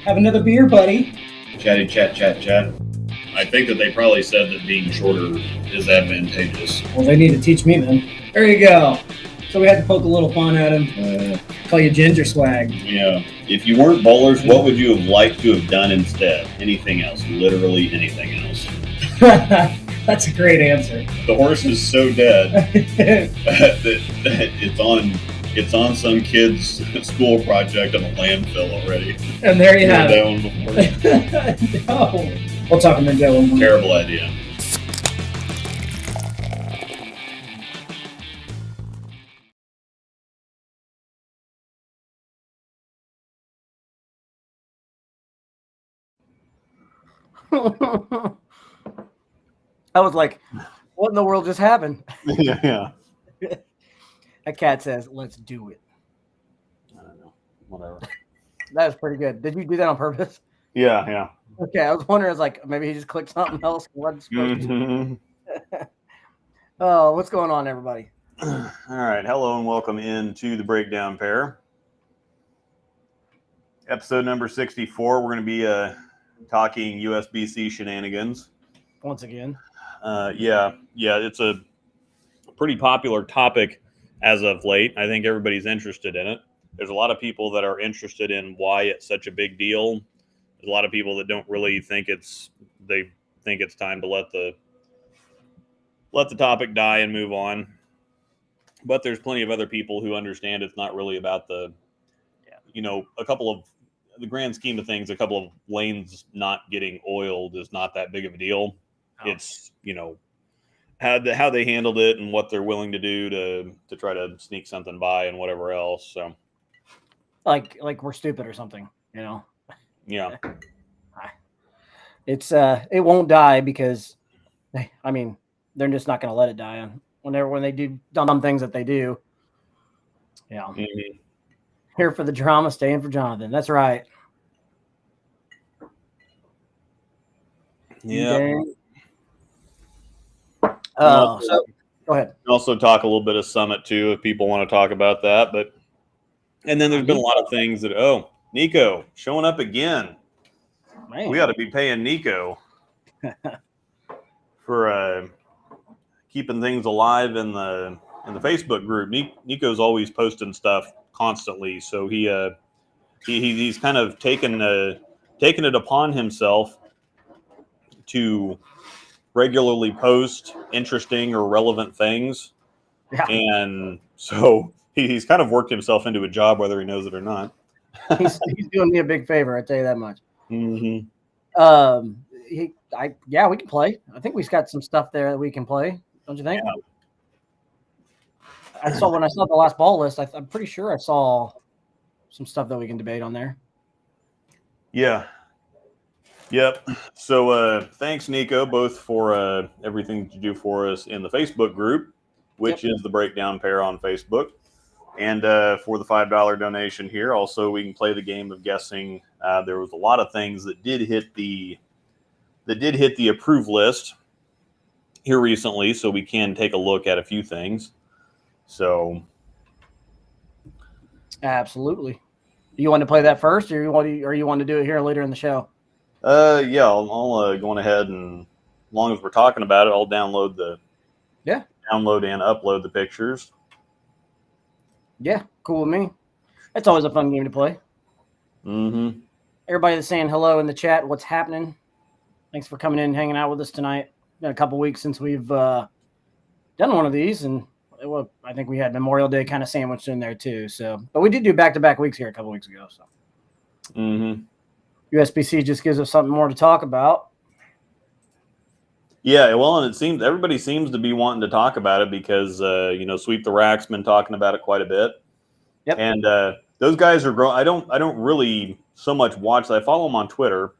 Have another beer, buddy. Chatty chat chat chat. I think that they probably said that being shorter is advantageous. Well, they need to teach me then. There you go. So we had to poke a little fun at him. Call you Ginger Swag. Yeah. If you weren't bowlers, what would you have liked to have done instead? Anything else. Literally anything else. That's a great answer. The horse is so dead that it's on some kid's school project on a landfill already. And there you have that one before. No. We'll talk about that one. Terrible idea. I was like, what in the world just happened? Yeah. That cat says, let's do it. I don't know. Whatever. That was pretty good. Did you do that on purpose? Yeah. Okay, I was wondering, maybe he just clicked something else. Oh, what's going on, everybody? All right. Hello and welcome into the Breakdown Pair. Episode number 64. We're going to be talking USBC shenanigans. Once again. Yeah. It's a pretty popular topic as of late. I think everybody's interested in it. There's a lot of people that are interested in why it's such a big deal. There's a lot of people that don't really think they think it's time to let the topic die and move on. But there's plenty of other people who understand it's not really about the grand scheme of things, a couple of lanes not getting oiled is not that big of a deal. Oh. It's, how they handled it and what they're willing to do to try to sneak something by and whatever else. So like we're stupid or something, Yeah. It's it won't die because they're just not going to let it die when they do dumb things that they do. Yeah. Mm-hmm. Here for the drama, staying for Jonathan. That's right. Yeah. Okay. So go ahead. Also talk a little bit of Summit too, if people want to talk about that. And then there's been a lot of things that Nico showing up again. Man. We ought to be paying Nico for keeping things alive in the Facebook group. Nico's always posting stuff constantly, so he's kind of taken it upon himself to regularly post interesting or relevant things. Yeah. And so he's kind of worked himself into a job, whether he knows it or not. he's doing me a big favor, I tell you that much. Mm-hmm. We can play. I think we've got some stuff there that we can play. Don't you think? Yeah. When I saw the last ball list, I'm pretty sure I saw some stuff that we can debate on there. Yeah. Yep. So thanks, Nico, both for everything that you do for us in the Facebook group, which is the Breakdown Pair on Facebook, and for the $5 donation here. Also, we can play the game of guessing. There was a lot of things that did hit the approved list here recently, so we can take a look at a few things. So, absolutely. Do you want to play that first, or you want to do it here later in the show? Yeah, I'll go on ahead, and as long as we're talking about it, I'll download and upload the pictures. Yeah, cool with me. It's always a fun game to play. Mm-hmm. Everybody that's saying hello in the chat, what's happening? Thanks for coming in and hanging out with us tonight. Been a couple weeks since we've done one of these, and I think we had Memorial Day kind of sandwiched in there too. So, but we did do back-to-back weeks here a couple weeks ago. So, USBC just gives us something more to talk about. Yeah, well, and it seems everybody seems to be wanting to talk about it because Sweep the Rack's been talking about it quite a bit. Yep. And those guys are growing. I don't really so much watch. I follow them on Twitter,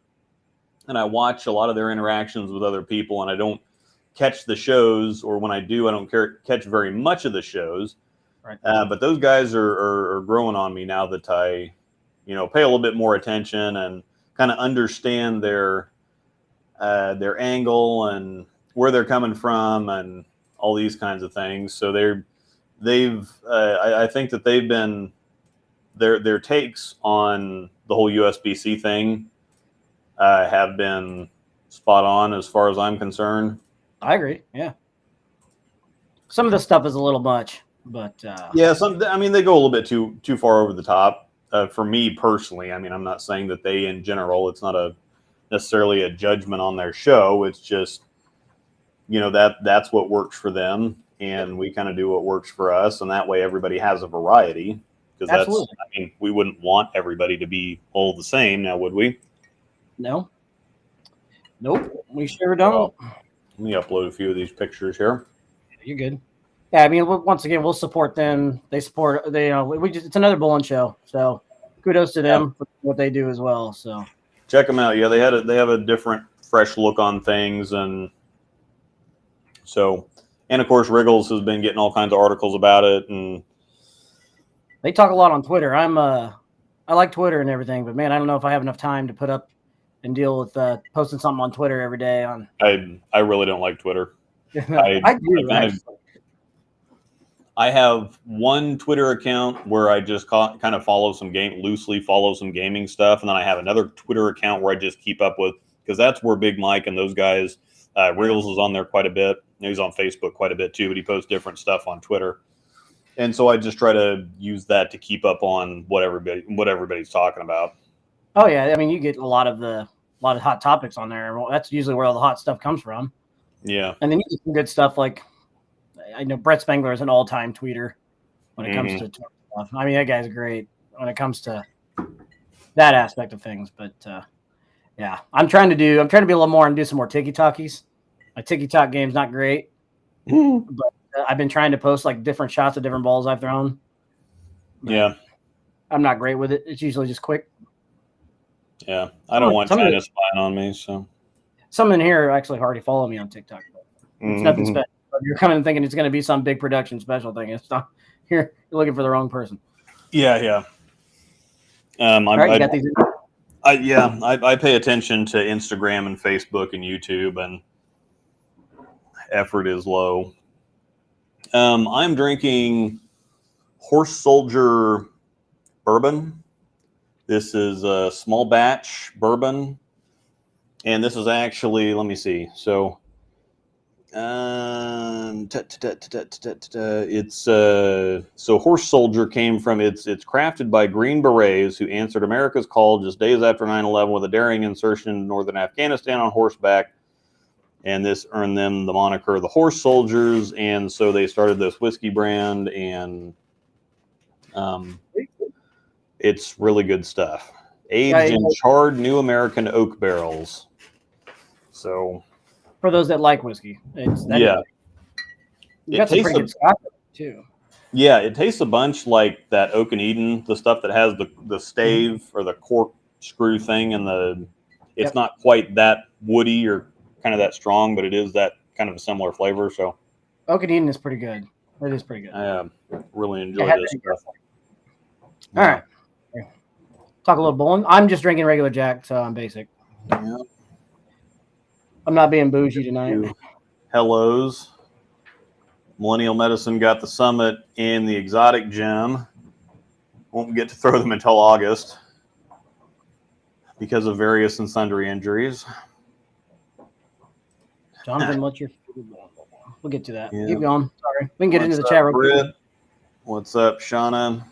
and I watch a lot of their interactions with other people, and I don't catch the shows, or when I do, I don't catch very much of the shows. Right. But those guys are growing on me now that I, pay a little bit more attention and kind of understand their angle and where they're coming from and all these kinds of things. So I think that they've been their takes on the whole USBC thing have been spot on as far as I'm concerned. I agree. Yeah. Some of the stuff is a little much, but yeah, they go a little bit too far over the top. For me personally, I mean, I'm not saying that they in general. It's not necessarily a judgment on their show. It's just, that's what works for them, and we kind of do what works for us, and that way everybody has a variety. Because we wouldn't want everybody to be all the same, now would we? No. Nope, we sure don't. Well, let me upload a few of these pictures here. You're good. Yeah, I mean, once again, we'll support them. It's another bowling show, so kudos to them for what they do as well. So check them out. Yeah, they have a different, fresh look on things, and of course, Wriggles has been getting all kinds of articles about it, and they talk a lot on Twitter. I like Twitter and everything, but man, I don't know if I have enough time to put up and deal with posting something on Twitter every day. I really don't like Twitter. I do. I have one Twitter account where I just kind of loosely follow some gaming stuff, and then I have another Twitter account where I just keep up with, because that's where Big Mike and those guys, Wriggles is on there quite a bit. He's on Facebook quite a bit too, but he posts different stuff on Twitter. And so I just try to use that to keep up on what everybody's talking about. Oh yeah, I mean, you get a lot of hot topics on there. Well, that's usually where all the hot stuff comes from. Yeah, and then you get some good stuff. Like, I know Brett Spengler is an all-time tweeter when it comes to Twitter stuff. I mean, that guy's great when it comes to that aspect of things. But yeah, I'm trying to be a little more and do some more tiki-talkies. My tiki-talk game's not great, but I've been trying to post like different shots of different balls I've thrown. Yeah, I'm not great with it. It's usually just quick. Yeah, I don't want China spying on me. So some in here actually already follow me on TikTok. It's nothing special. You're coming and thinking it's going to be some big production special thing. It's not. You're looking for the wrong person. Yeah. You got these. I pay attention to Instagram and Facebook and YouTube, and effort is low. I'm drinking Horse Soldier bourbon. This is a small batch bourbon, and this is actually, let me see. So, it's so Horse Soldier came from it's crafted by Green Berets who answered America's call just days after 9/11 with a daring insertion in northern Afghanistan on horseback. And this earned them the moniker the Horse Soldiers, and so they started this whiskey brand, and it's really good stuff. Aged in charred New American oak barrels. So, for those that like whiskey, it got some pretty good scotch too. Yeah, it tastes a bunch like that Oak and Eden, the stuff that has the stave or the cork screw thing, and it's not quite that woody or kind of that strong, but it is that kind of a similar flavor. So Oak and Eden is pretty good. It is pretty good. I really enjoy this stuff. All right. Talk a little bowling. I'm just drinking regular Jack, so I'm basic. Yeah. I'm not being bougie tonight. Hellos. Millennial Medicine got the Summit and the Exotic Gem. Won't get to throw them until August because of various and sundry injuries. Jonathan, we'll get to that. Yeah. Keep going. Sorry. We can get into the chat real quick. What's up, Shauna?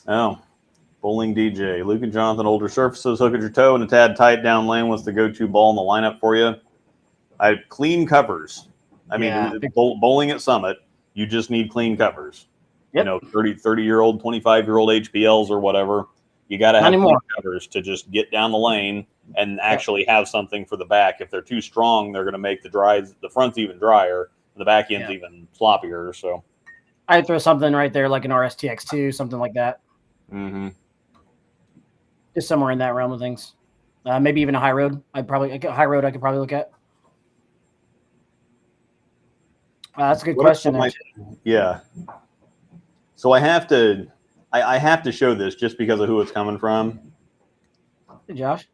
Oh, bowling DJ. Luke and Jonathan, older surfaces, hook at your toe, and a tad tight down lane was the go-to ball in the lineup for you. I had clean covers. I mean, bowling at Summit, you just need clean covers. Yep. 30-year-old, 25-year-old HPLs or whatever. You got to have clean covers to just get down the lane and actually have something for the back. If they're too strong, they're going to make the front's even drier, and the back end's even sloppier. So I'd throw something right there like an RSTX2, something like that. Mm-hmm. Just somewhere in that realm of things. Maybe even a high road. I could probably look at. That's a good question. Yeah. So I have to show this just because of who it's coming from. Hey, Josh.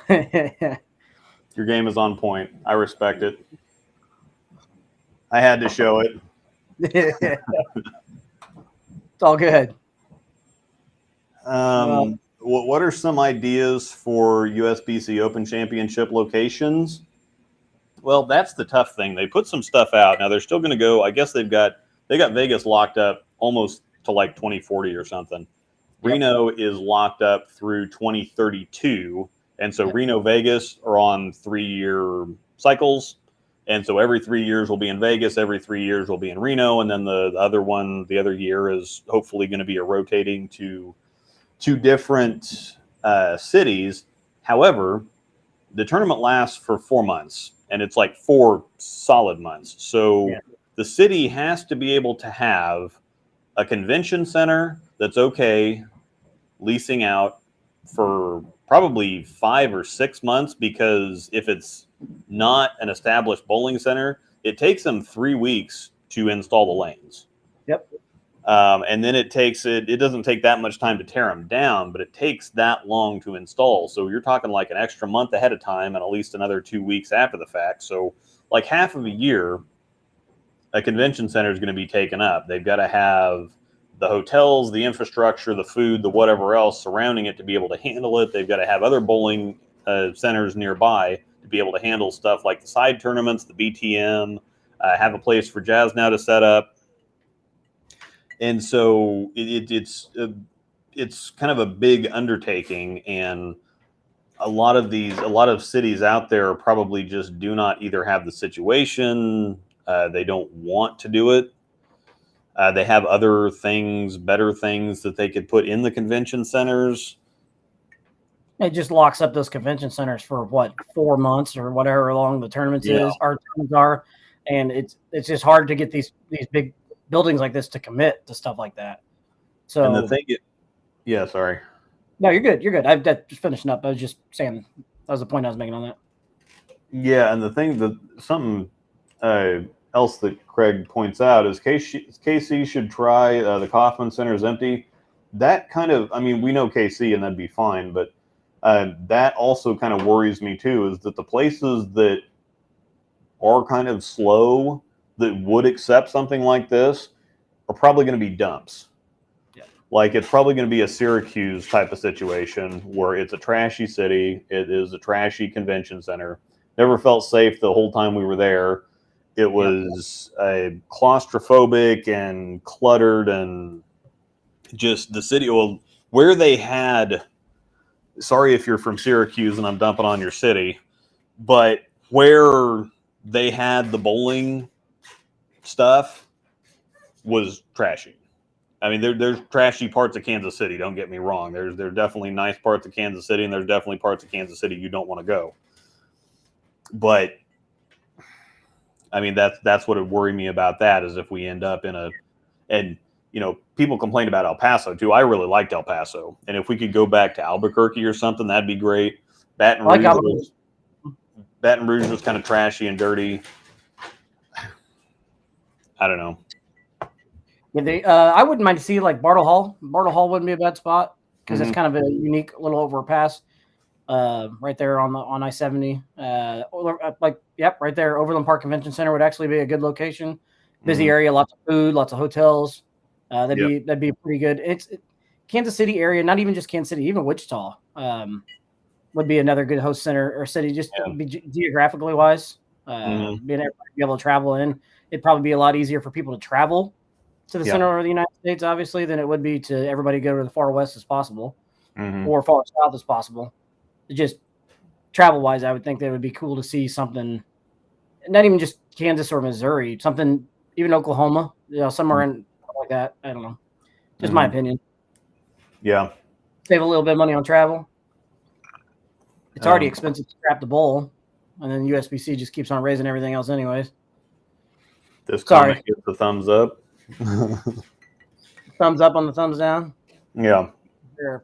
Your game is on point. I respect it. I had to show it. It's all good. What are some ideas for USBC Open Championship locations? Well, that's the tough thing. They put some stuff out. Now they're still going to go. I guess they got Vegas locked up almost to like 2040 or something. Yep. Reno is locked up through 2032, and so Reno, Vegas are on 3-year cycles, and so every 3 years will be in Vegas, every 3 years will be in Reno, and then the other year is hopefully going to be a rotating to 2 different cities. However, the tournament lasts for 4 months, and it's like 4 solid months. So the city has to be able to have a convention center that's okay leasing out for probably 5 or 6 months, because if it's not an established bowling center, it takes them 3 weeks to install the lanes. Yep. And then it doesn't take that much time to tear them down, but it takes that long to install. So you're talking like an extra month ahead of time and at least another 2 weeks after the fact. So like half of a year, a convention center is going to be taken up. They've got to have the hotels, the infrastructure, the food, the whatever else surrounding it to be able to handle it. They've got to have other bowling centers nearby to be able to handle stuff like the side tournaments, the BTM, have a place for Jazz Now to set up. And so it's kind of a big undertaking, and a lot of cities out there probably just do not either have the situation, they don't want to do it. They have other things, better things that they could put in the convention centers. It just locks up those convention centers for what, 4 months or whatever long the tournaments our tournaments are, and it's just hard to get these big buildings like this to commit to stuff like that. So, and the thing sorry. No, you're good. You're good. I'm just finishing up. I was just saying that was the point I was making on that. Yeah, and the thing that something else that Craig points out is KC should try the Kauffman Center is empty. That kind of, I mean, we know KC and that'd be fine, but that also kind of worries me too, is that the places that are kind of slow that would accept something like this are probably going to be dumps. Yeah. Like it's probably going to be a Syracuse type of situation where it's a trashy city. It is a trashy convention center. Never felt safe the whole time we were there. It was claustrophobic and cluttered, and just the city. Well, where they had, sorry if you're from Syracuse and I'm dumping on your city, but where they had the bowling stuff was trashy. I mean, there's trashy parts of Kansas City. Don't get me wrong. There's definitely nice parts of Kansas City, and there's definitely parts of Kansas City you don't want to go. But I mean, that's what would worry me about that, is if we end up and you know, people complain about El Paso too. I really liked El Paso, and if we could go back to Albuquerque or something, that'd be great. Baton Rouge was kind of trashy and dirty. I don't know. Yeah, I wouldn't mind to see like Bartle Hall. Bartle Hall wouldn't be a bad spot because it's kind of a unique little overpass right there on I-70. Right there. Overland Park Convention Center would actually be a good location. Busy area, lots of food, lots of hotels. That'd be pretty good. It's Kansas City area, not even just Kansas City, even Wichita would be another good host center or city, just be geographically wise. Being able to be able to travel in, it'd probably be a lot easier for people to travel to the center of the United States, obviously, than it would be to everybody go to the far west as possible or far south as possible. Just travel wise, I would think that would be cool to see something, not even just Kansas or Missouri, something even Oklahoma, somewhere in like that. I don't know. Just my opinion. Yeah. Save a little bit of money on travel. It's already expensive to scrap the bowl, and then USBC just keeps on raising everything else anyways. This comment gets the thumbs up. Thumbs up on the thumbs down. Yeah.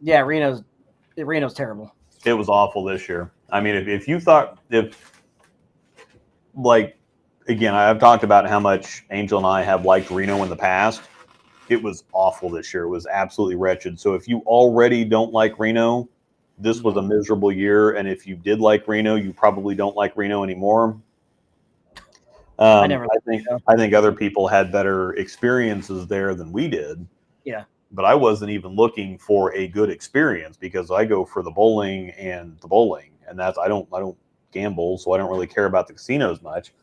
Yeah, Reno's terrible. It was awful this year. I mean, if you thought, like, again, I've talked about how much Angel and I have liked Reno in the past. It was awful this year. It was absolutely wretched. So if you already don't like Reno, this was a miserable year. And if you did like Reno, you probably don't like Reno anymore. I think other people had better experiences there than we did. Yeah. But I wasn't even looking for a good experience because I go for the bowling, and that's I don't gamble, so I don't really care about the casinos much.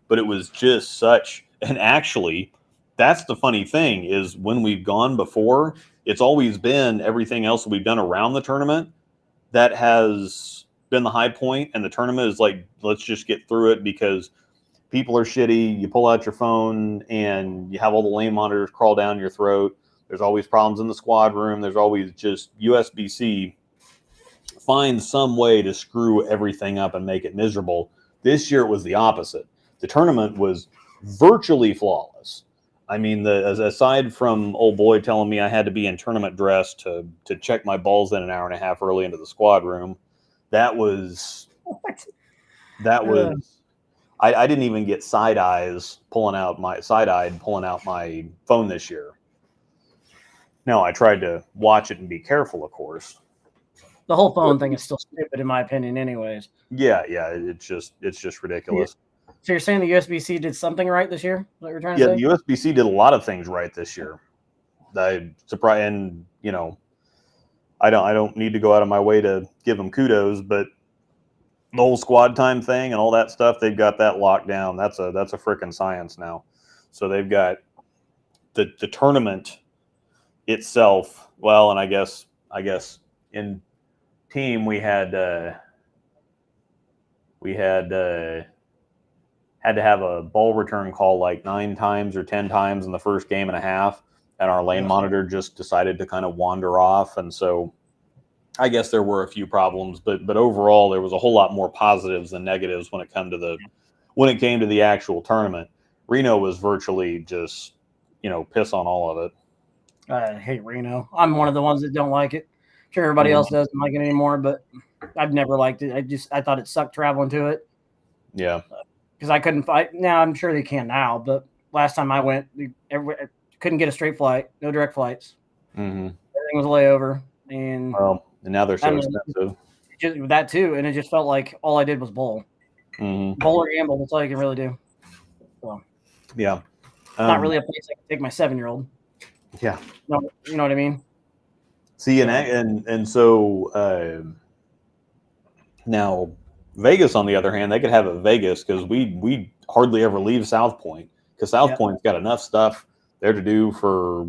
But it was just such, and actually, that's the funny thing is when we've gone before, it's always been everything else that we've done around the tournament that has been the high point, and the tournament is like, let's just get through it because people are shitty. You pull out your phone and you have all the lane monitors crawl down your throat. There's always problems in the squad room. There's always just USBC finds some way to screw everything up and make it miserable. This year it was the opposite. The tournament was virtually flawless. I mean, aside from old boy telling me I had to be in tournament dress to check my balls in an hour and a half early into the squad room, that was I didn't even get side-eyed pulling out my phone this year. No, I tried to watch it and be careful, of course. The whole phone thing is still stupid in my opinion anyways. Yeah, it's just ridiculous. So you're saying the USBC did something right this year? What you're trying to say? The USBC did a lot of things right this year. I surprised, and I don't need to go out of my way to give them kudos, but the whole squad time thing and all that stuff, they've got that locked down. That's a freaking science now. So they've got the tournament itself. Well, and I guess in team we had had to have a ball return call like 9 times or 10 times in the first game and a half, and our lane monitor just decided to kind of wander off, and so I guess there were a few problems, but overall there was a whole lot more positives than negatives when it came to the actual tournament. Reno was virtually just piss on all of it. I hate Reno. I'm one of the ones that don't like it. Sure, everybody else doesn't like it anymore, but I've never liked it. I thought it sucked traveling to it. Yeah, because I couldn't fight. Now I'm sure they can now, but last time I went, couldn't get a straight flight, no direct flights. Mm-hmm. Everything was a layover, and now they're so expensive. That too, and it just felt like all I did was bowl, bowl or gamble. That's all you can really do. So, yeah, not really a place I can take my 7-year-old. Yeah, no, you know what I mean. See, and so now Vegas, on the other hand, they could have it Vegas because we hardly ever leave South Point because South Point's got enough stuff there to do for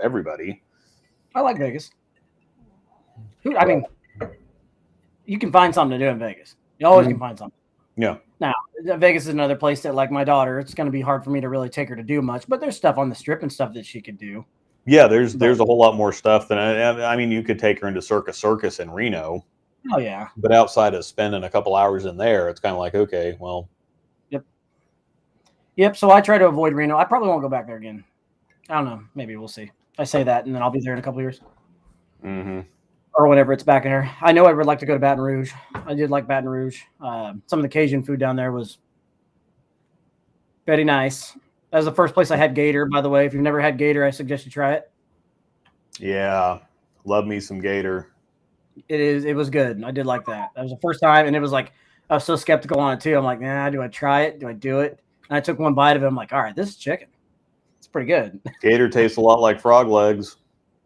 everybody. I like Vegas. I mean, you can find something to do in Vegas. You always can find something. Yeah. Now, Vegas is another place that, like my daughter, it's going to be hard for me to really take her to do much, but there's stuff on the strip and stuff that she could do. Yeah, there's a whole lot more stuff than I mean, you could take her into Circus in Reno. Oh yeah. But outside of spending a couple hours in there, it's kind of like, okay, well. Yep. So I try to avoid Reno. I probably won't go back there again. I don't know. Maybe we'll see. I say that, and then I'll be there in a couple years. Mm-hmm. Or whenever it's back in there. I know I would like to go to Baton Rouge. I did like Baton Rouge. Some of the Cajun food down there was very nice. That was the first place I had gator, by the way. If you've never had gator, I suggest you try it. Yeah. Love me some gator. It was good. I did like that. That was the first time, and it was like I was so skeptical on it too. I'm like, nah, do I try it? Do I do it? And I took one bite of it. I'm like, all right, this is chicken. It's pretty good. Gator tastes a lot like frog legs.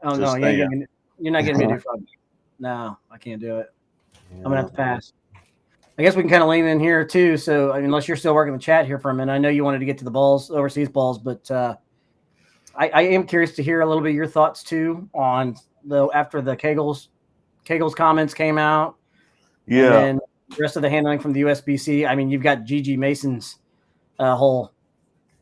Oh no, you're not getting me to do frog legs. No, I can't do it. Yeah. I'm gonna have to pass. I guess we can kind of lean in here too. So I mean, unless you're still working the chat here for a minute, I know you wanted to get to the balls, overseas balls, but I am curious to hear a little bit of your thoughts too on after the Kegel's comments came out. Yeah. And the rest of the handling from the USBC. I mean, you've got Gigi Mason's whole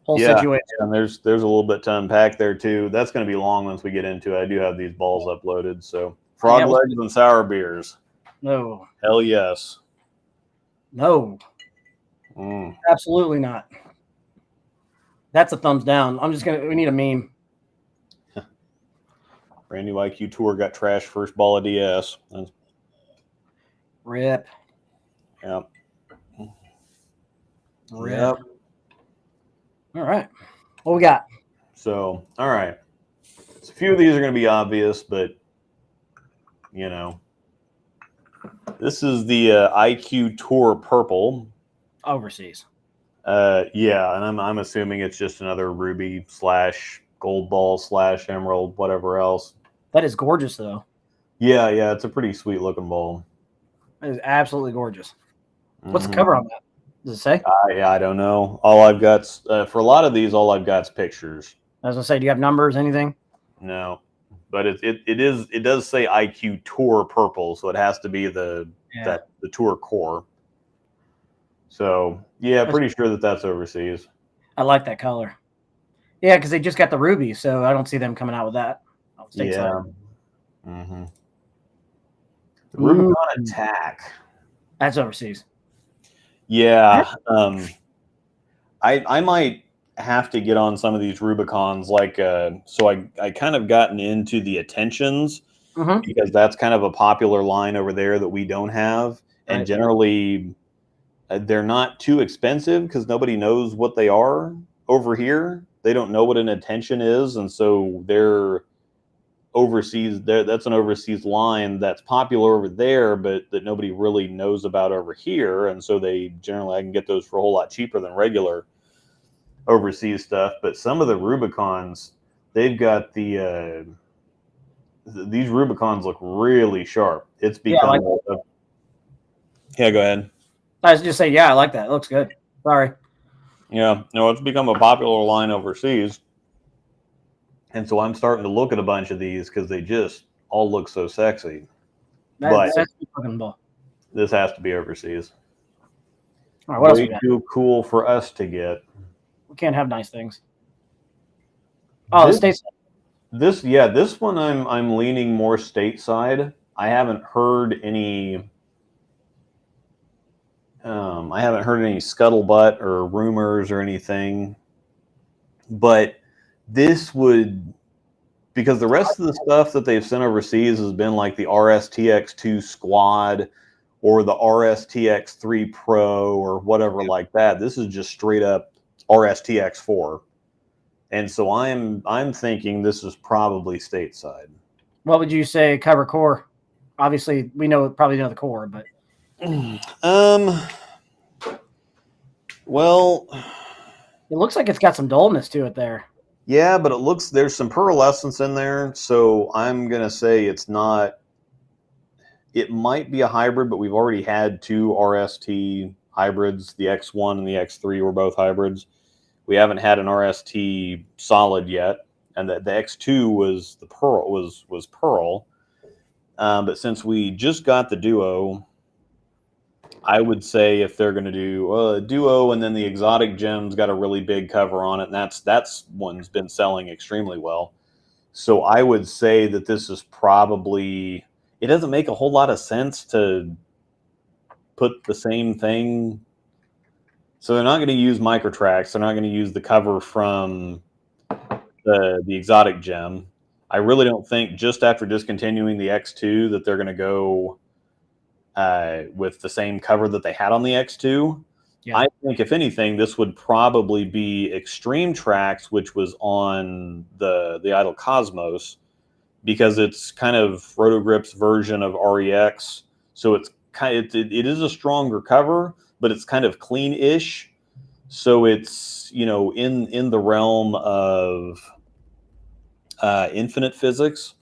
situation. And there's a little bit to unpack there too. That's going to be long once we get into it. I do have these balls uploaded. So frog legs and sour beers. No. Hell yes. No. Absolutely not. That's a thumbs down. We need a meme. Brand new IQ Tour got trashed first ball of DS. Rip. Yep. Rip. Yep. All right. What we got? So, all right. So a few of these are going to be obvious, but, this is the IQ Tour Purple. Overseas. Yeah, and I'm assuming it's just another Ruby / gold ball / emerald, whatever else. That is gorgeous, though. Yeah, it's a pretty sweet looking ball. It is absolutely gorgeous. What's the cover on that? Does it say? I don't know. All I've got for a lot of these, all I've got is pictures. I was gonna say, do you have numbers, anything? No, but it does say IQ Tour purple, so it has to be the Tour core. So yeah, pretty sure that's overseas. I like that color. Yeah, because they just got the ruby, so I don't see them coming out with that. Yeah. Mm-hmm. The Rubicon Attack. That's overseas. Yeah. I might have to get on some of these Rubicons, so I kind of gotten into the Attentions because that's kind of a popular line over there that we don't have, and generally they're not too expensive because nobody knows what they are over here. They don't know what an Attention is, and so they're overseas. That's an overseas line that's popular over there, but that nobody really knows about over here, and so I can get those for a whole lot cheaper than regular overseas stuff. But some of the Rubicons, they've got these Rubicons look really sharp. It's become yeah, go ahead. I was just saying, I like that. It looks good. Sorry. Yeah, no, it's become a popular line overseas. And so I'm starting to look at a bunch of these because they just all look so sexy. That's a fucking ball. This has to be overseas. All right, what Way too cool for us to get. We can't have nice things. Oh, the stateside. This one I'm leaning more stateside. I haven't heard any. I haven't heard any scuttlebutt or rumors or anything, but this would, because the rest of the stuff that they've sent overseas has been like the RSTX2 Squad or the RSTX3 Pro or whatever like that. This is just straight up RSTX4, and so I'm thinking this is probably stateside. What would you say cover core? Obviously, we probably know the core, but well, it looks like it's got some dullness to it there. Yeah, but there's some pearlescence in there, so I'm gonna say it's not. It might be a hybrid, but we've already had 2 RST hybrids. The X1 and the X3 were both hybrids. We haven't had an RST solid yet, and the X2 was the pearl was pearl. But since we just got the Duo, I would say if they're going to do a Duo and then the exotic gem's got a really big cover on it, and that's one's been selling extremely well. So I would say that this is probably, it doesn't make a whole lot of sense to put the same thing. So they're not going to use Microtrax. They're not going to use the cover from the exotic gem. I really don't think just after discontinuing the X2 that they're going to go with the same cover that they had on the X2. Yeah. I think, if anything, this would probably be Extreme Tracks, which was on the Idol Cosmos, because it's kind of Rotogrip's version of REX. So it is a stronger cover, but it's kind of clean-ish. So it's, in the realm of infinite physics.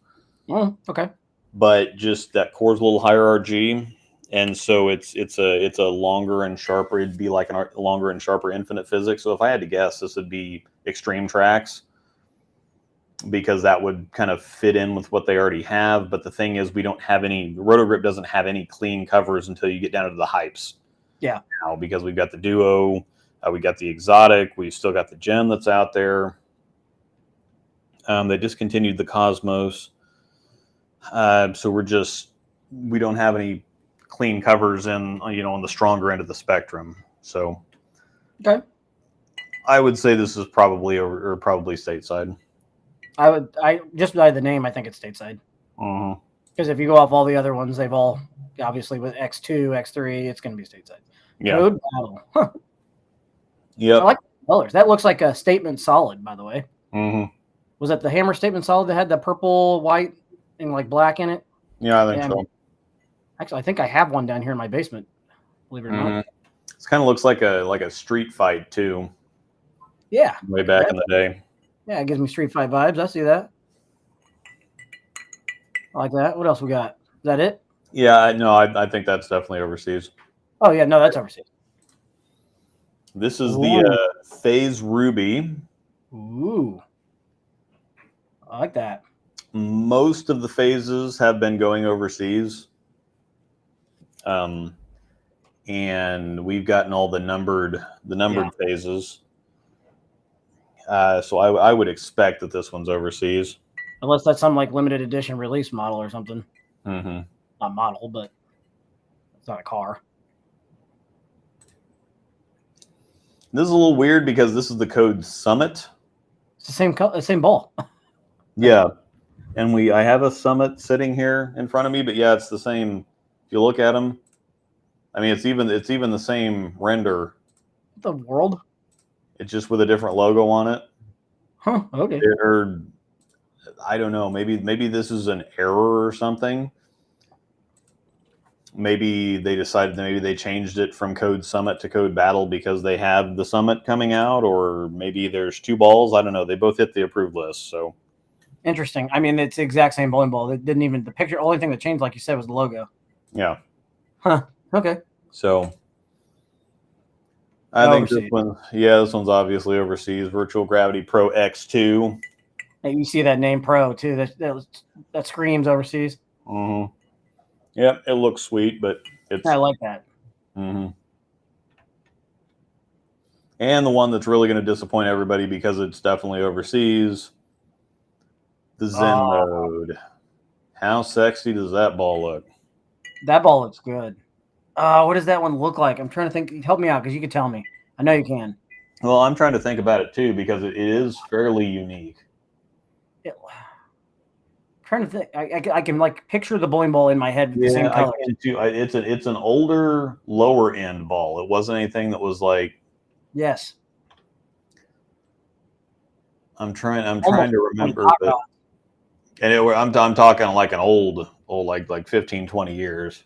Oh, okay. But just that core's a little higher RG. And so it's a longer and sharper. It'd be like a longer and sharper infinite physics. So if I had to guess, this would be Extreme Tracks, because that would kind of fit in with what they already have. But the thing is, Rotogrip doesn't have any clean covers until you get down to the hypes. Yeah. Now, because we've got the Duo, we got the exotic, we've still got the gem that's out there. They discontinued the Cosmos, so we don't have any clean covers on the stronger end of the spectrum. So okay, I would say this is probably probably stateside. I just by the name, I think it's stateside. Because if you go off all the other ones, they've all, obviously with X2, X3, it's going to be stateside. Yeah. Road Battle. Huh. Yep. I like the colors. That looks like a Statement Solid, by the way. Mm-hmm. Was that the Hammer Statement Solid that had the purple, white, and like black in it? Yeah, I think so. Actually, I think I have one down here in my basement. Believe it or not. It kind of looks like a street fight too. Yeah. Way back in the day. Yeah, it gives me Street Fight vibes. I see that. I like that. What else we got? Is that it? Yeah, no, I think that's definitely overseas. Oh yeah, no, that's overseas. This is Ooh. the Phase Ruby. Ooh, I like that. Most of the phases have been going overseas, and we've gotten all the numbered phases. So I would expect that this one's overseas. Unless that's some like limited edition release model or something. Mm-hmm. Not model, but it's not a car. This is a little weird because this is the code Summit. It's the same ball. Yeah, and I have a Summit sitting here in front of me, but yeah, it's the same. If you look at them, I mean, it's even the same render. The world? It's just with a different logo on it. Huh? Okay. Or I don't know. Maybe this is an error or something. Maybe they decided that maybe they changed it from Code Summit to Code Battle because they have the Summit coming out, or maybe there's two balls. I don't know. They both hit the approved list, so Interesting. I mean, it's the exact same bowling ball. It didn't even the picture. Only thing that changed, like you said, was the logo. yeah. Huh. Okay. So I think this one's obviously overseas. Virtual Gravity Pro X2. Hey, you see that name Pro too. That screams overseas. Mm-hmm. Yeah, it looks sweet, but I like that. Mm-hmm. And the one that's really going to disappoint everybody because it's definitely overseas, the Zen mode. How sexy does that ball look? That ball looks good. What does that one look like? I'm trying to think. Help me out because you can tell me. I know you can. Well, I'm trying to think about it too because it is fairly unique. Trying to think. I can like picture the bowling ball in my head with the same color. I can too. It's an older, lower end ball. It wasn't anything that was like. Yes. I'm trying to remember, but, and I'm talking like an old like 15, 20 years.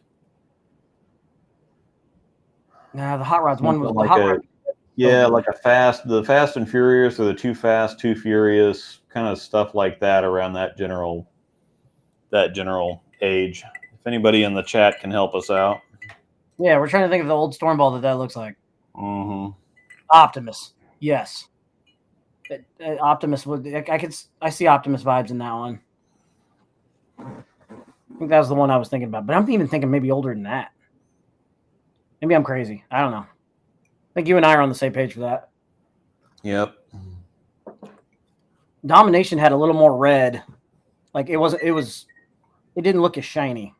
Nah, the hot rods one was like the hot rod. Yeah, like the Fast and Furious, or the Too Fast, Too Furious, kind of stuff like that around that general age. If anybody in the chat can help us out. Yeah, we're trying to think of the old storm ball that looks like. Mm-hmm. Optimus, yes. Optimus would. I see Optimus vibes in that one. I think that was the one I was thinking about, but I'm even thinking maybe older than that. Maybe I'm crazy. I don't know. I think you and I are on the same page for that. Yep. Domination had a little more red. Like it didn't look as shiny.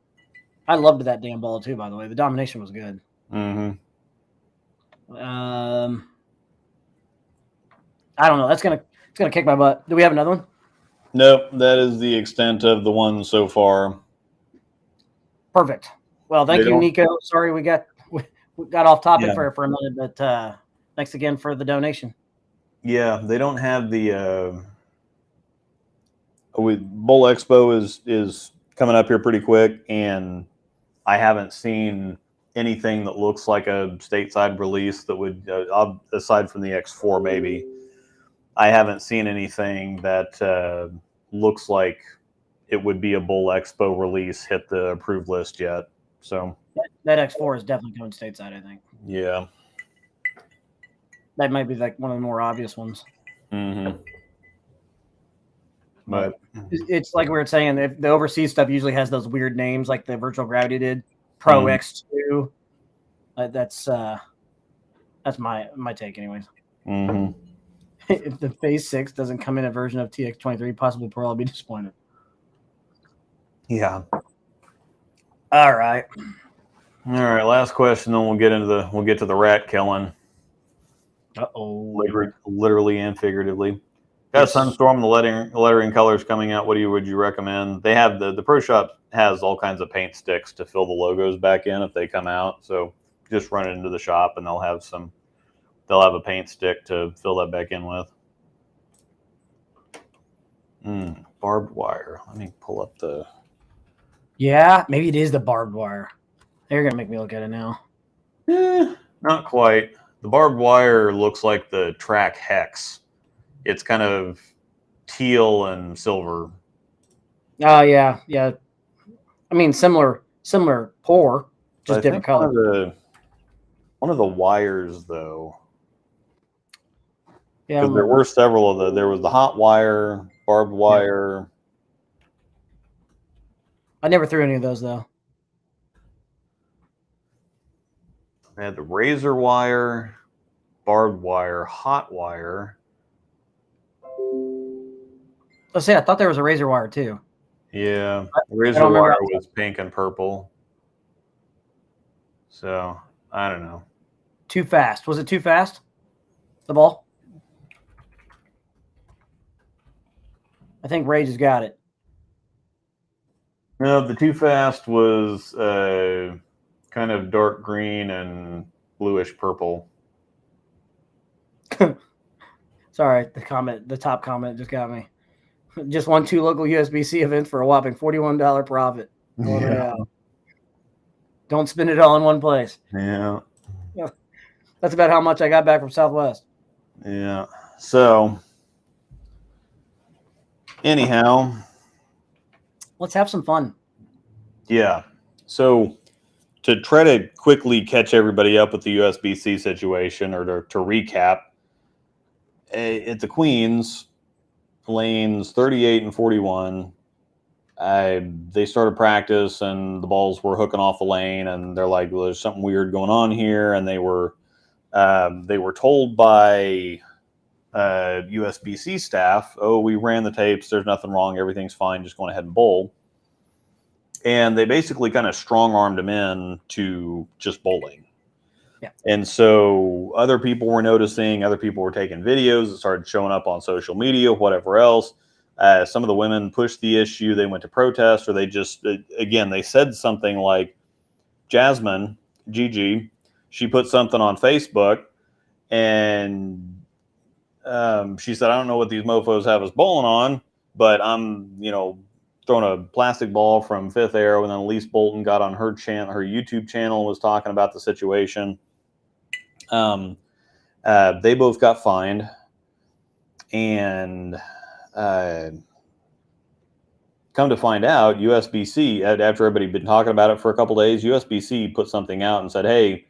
I loved that damn ball too, by the way. The Domination was good. Mm-hmm. I don't know. It's gonna kick my butt. Do we have another one? Nope. That is the extent of the one so far. Perfect. Well, thank you, Nico. Sorry we got off topic for a minute, but thanks again for the donation. Yeah, they don't have the Bowl Expo is coming up here pretty quick, and I haven't seen anything that looks like a stateside release that would, aside from the X4 maybe, I haven't seen anything that looks like it would be a Bowl Expo release hit the approved list yet. So that X4 is definitely coming stateside, I think. Yeah. That might be like one of the more obvious ones. Mm-hmm. But it's like we were saying, the overseas stuff usually has those weird names, like the Virtual Gravity did. Pro X2. That's my take, anyways. Mm-hmm. If the Phase 6 doesn't come in a version of TX23, possibly Pro, I'll be disappointed. Yeah. All right. Last question, then we'll get to the rat killing. Uh-oh. Literally and figuratively. Got Sunstorm, the lettering colors coming out. Would you recommend? They have the Pro Shop has all kinds of paint sticks to fill the logos back in if they come out. So just run it into the shop and they'll have a paint stick to fill that back in with. Barbed wire. Let me pull up the. Yeah, maybe it is the barbed wire. They're gonna make me look at it now. Not quite. The barbed wire looks like the track hex. It's kind of teal and silver. Oh yeah. I mean, similar pour, just different color. One of the wires, though, Yeah, because there were several of there was the hot wire, barbed wire. I never threw any of those though. They had the razor wire, barbed wire, hot wire. Let's say I thought there was a razor wire too. Yeah, the razor wire was pink and purple. So I don't know. Too fast. Was it too fast? The ball? I think Rage has got it. No, the too fast was kind of dark green and bluish purple. Sorry, the top comment just got me. Just won 2 local USBC events for a whopping $41 profit. Yeah. Don't spend it all in one place. Yeah. That's about how much I got back from Southwest. Yeah. So, anyhow, let's have some fun. Yeah. So, to try to quickly catch everybody up with the USBC situation, or to recap, at the Queens, lanes 38 and 41, they started practice and the balls were hooking off the lane, and they're like, well, there's something weird going on here. And they were told by USBC staff, oh, we ran the tapes, there's nothing wrong, everything's fine, just go ahead and bowl. And they basically kind of strong-armed them in to just bowling. Yeah. And so other people were noticing, other people were taking videos, it started showing up on social media, whatever else. Some of the women pushed the issue, they went to protest, or they just, again, they said something like, Jasmine, Gigi, she put something on Facebook, and she said, I don't know what these mofos have us bowling on, but I'm, throwing a plastic ball from Fifth Arrow. And then Elise Bolton got on her YouTube channel, and was talking about the situation. They both got fined, and come to find out, USBC, after everybody had been talking about it for a couple days, USBC put something out and said, hey,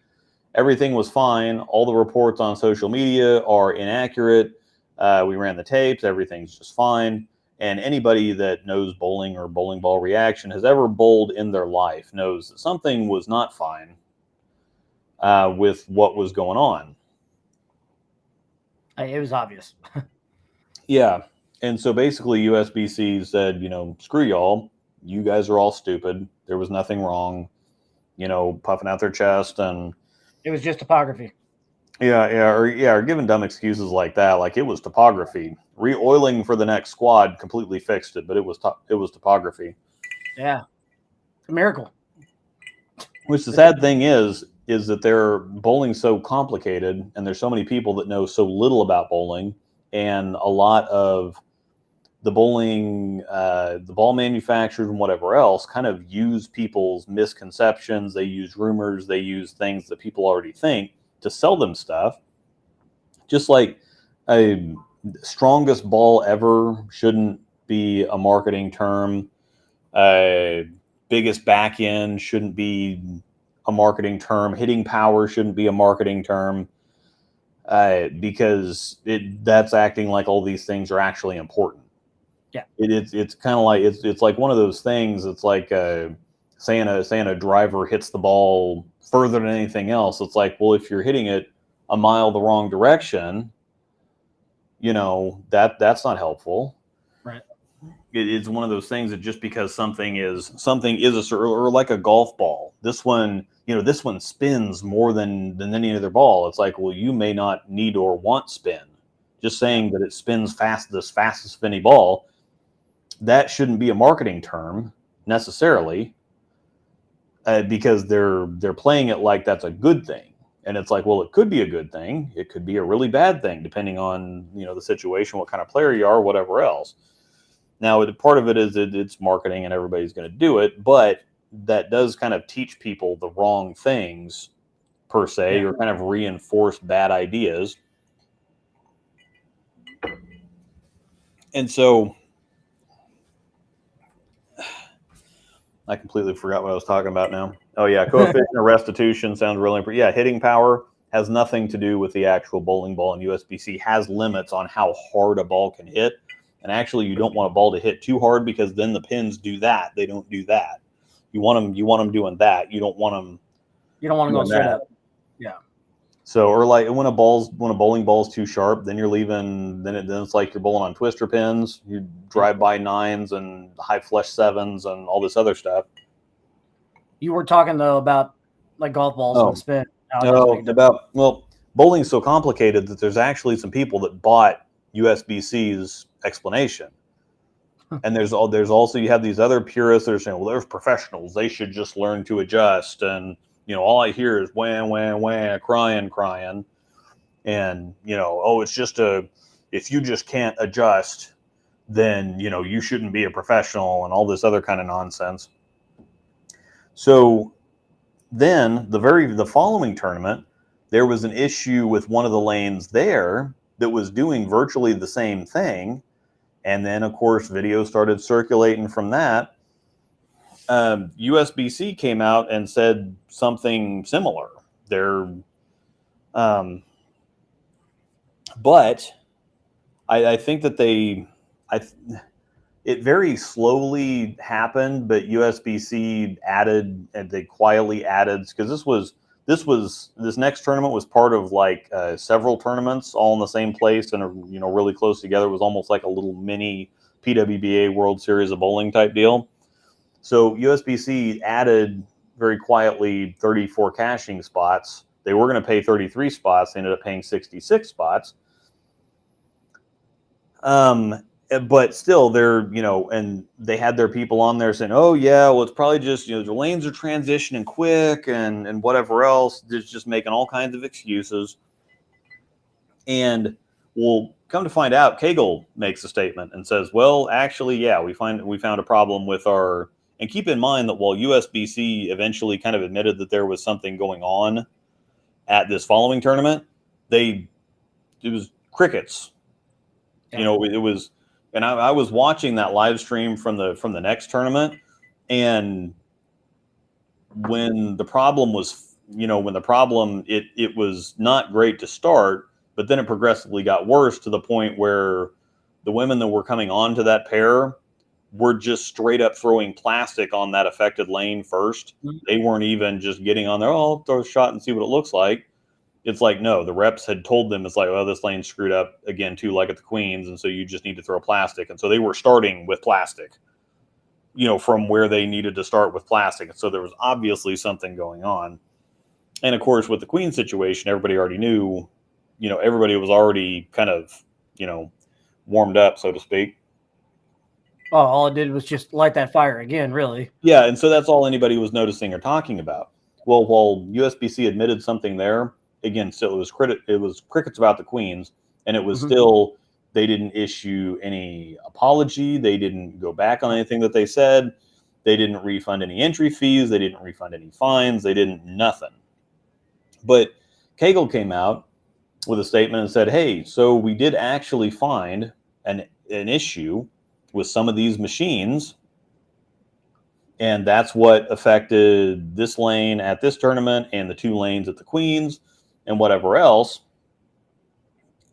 everything was fine. All the reports on social media are inaccurate. We ran the tapes. Everything's just fine. And anybody that knows bowling or bowling ball reaction, has ever bowled in their life, knows that something was not fine with what was going on. It was obvious. Yeah. And so basically USBC said, screw y'all. You guys are all stupid. There was nothing wrong, puffing out their chest. And it was just topography. Or giving dumb excuses like that, like it was topography. Re-oiling for the next squad completely fixed it, but it was topography. Yeah, a miracle. Which the sad thing is that they're bowling so complicated, and there's so many people that know so little about bowling, and a lot of the bowling, the ball manufacturers and whatever else, kind of use people's misconceptions. They use rumors. They use things that people already think to sell them stuff. Just like a strongest ball ever shouldn't be a marketing term. Biggest back end shouldn't be a marketing term. Hitting power shouldn't be a marketing term, because that's acting like all these things are actually important. Yeah, it's kind of like it's like one of those things. It's like saying a driver hits the ball further than anything else. It's like, well, if you're hitting it a mile the wrong direction, that's not helpful. Right. It's one of those things that just because something is or like a golf ball, this one spins more than any other ball. It's like, well, you may not need or want spin. Just saying that it spins fastest spinny ball, that shouldn't be a marketing term necessarily, because they're playing it like that's a good thing. And it's like, well, it could be a good thing. It could be a really bad thing, depending on, the situation, what kind of player you are, whatever else. Now, part of it is it's marketing and everybody's going to do it, but that does kind of teach people the wrong things, per se, or kind of reinforce bad ideas. And so I completely forgot what I was talking about now. Oh yeah, coefficient of restitution sounds really important. Yeah, hitting power has nothing to do with the actual bowling ball, and USBC has limits on how hard a ball can hit. And actually, you don't want a ball to hit too hard because then the pins do that. They don't do that. You want them doing that. You don't want them. You don't want to go straight up. Yeah. So, or like when a bowling ball's too sharp, then you're leaving. Then it's like you're bowling on twister pins. You drive by 9s and high flush 7s and all this other stuff. You were talking though about like golf balls and the spin. Well, bowling's so complicated that there's actually some people that bought USBC's explanation. And there's also, you have these other purists that are saying, well, they're professionals. They should just learn to adjust. And, all I hear is wham, wham, wham, crying. And, it's just if you just can't adjust, then, you shouldn't be a professional and all this other kind of nonsense. So then the following tournament, there was an issue with one of the lanes there that was doing virtually the same thing. And then, of course, videos started circulating from that. USBC came out and said something similar. But I think that it very slowly happened, but USBC added, and they quietly added, because this next tournament was part of like several tournaments all in the same place and really close together. It was almost like a little mini PWBA World Series of Bowling type deal. So USBC added very quietly 34 caching spots. They were going to pay 33 spots. They ended up paying 66 spots. But still, they're, and they had their people on there saying, oh, yeah, well, it's probably just, the lanes are transitioning quick and whatever else. They're just making all kinds of excuses. And we'll come to find out, Kegel makes a statement and says, well, actually, yeah, we found a problem with our, and keep in mind that while USBC eventually kind of admitted that there was something going on at this following tournament, it was crickets. Yeah. It was. And I was watching that live stream from the next tournament, and when the problem was, it was not great to start, but then it progressively got worse to the point where the women that were coming onto that pair were just straight up throwing plastic on that affected lane first. Mm-hmm. They weren't even just getting on there, I'll throw a shot and see what it looks like. It's like, no, the reps had told them, it's like, oh, this lane's screwed up again, too, like at the Queens. And so you just need to throw plastic. And so they were starting with plastic, from where they needed to start with plastic. And so there was obviously something going on. And of course, with the Queen situation, everybody already knew, everybody was already kind of, warmed up, so to speak. Oh, all it did was just light that fire again, really. Yeah. And so that's all anybody was noticing or talking about. Well, while USBC admitted something there, again, still it was crickets about the Queens, and it was still, they didn't issue any apology. They didn't go back on anything that they said. They didn't refund any entry fees. They didn't refund any fines. They didn't nothing. But Kegel came out with a statement and said, hey, so we did actually find an issue with some of these machines, and that's what affected this lane at this tournament and the 2 lanes at the Queens and whatever else.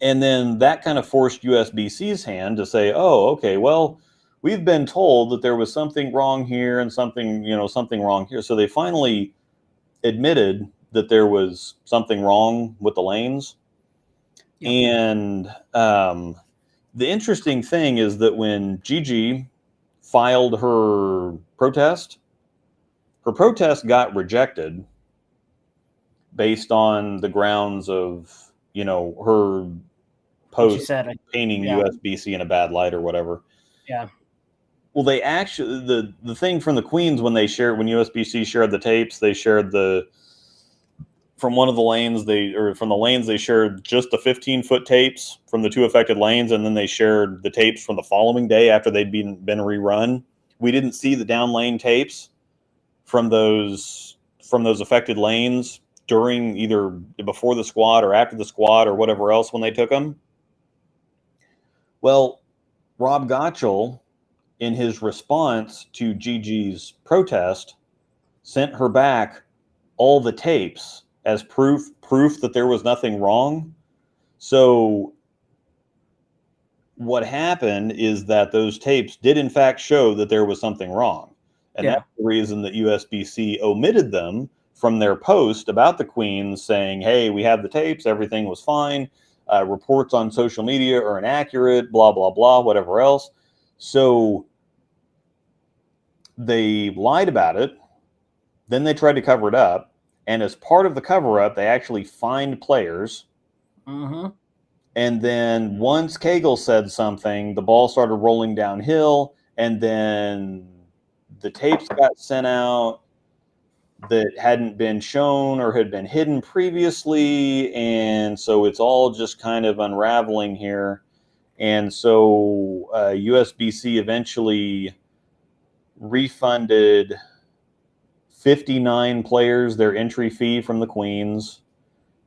And then that kind of forced USBC's hand to say, oh, okay, well, we've been told that there was something wrong here and something wrong here. So they finally admitted that there was something wrong with the lanes. Yeah. And the interesting thing is that when Gigi filed her protest got rejected based on the grounds of, her post painting USBC in a bad light or whatever. Yeah. Well, they actually, the thing from the Queens, when USBC shared the tapes, they shared from one of the lanes, from the lanes, they shared just the 15-foot tapes from the 2 affected lanes. And then they shared the tapes from the following day after they'd been rerun. We didn't see the down lane tapes from those affected lanes during either before the squad or after the squad or whatever else when they took them. Well, Rob Gottschall, in his response to Gigi's protest, sent her back all the tapes as proof that there was nothing wrong. So what happened is that those tapes did in fact show that there was something wrong. And that's the reason that USBC omitted them from their post about the Queens, saying, hey, we have the tapes, everything was fine. Reports on social media are inaccurate, blah, blah, blah, whatever else. So they lied about it. Then they tried to cover it up. And as part of the cover-up, they actually fined players. Mm-hmm. And then once Cagle said something, the ball started rolling downhill, and then the tapes got sent out that hadn't been shown or had been hidden previously, and so it's all just kind of unraveling here. And so USBC eventually refunded 59 players their entry fee from the Queens.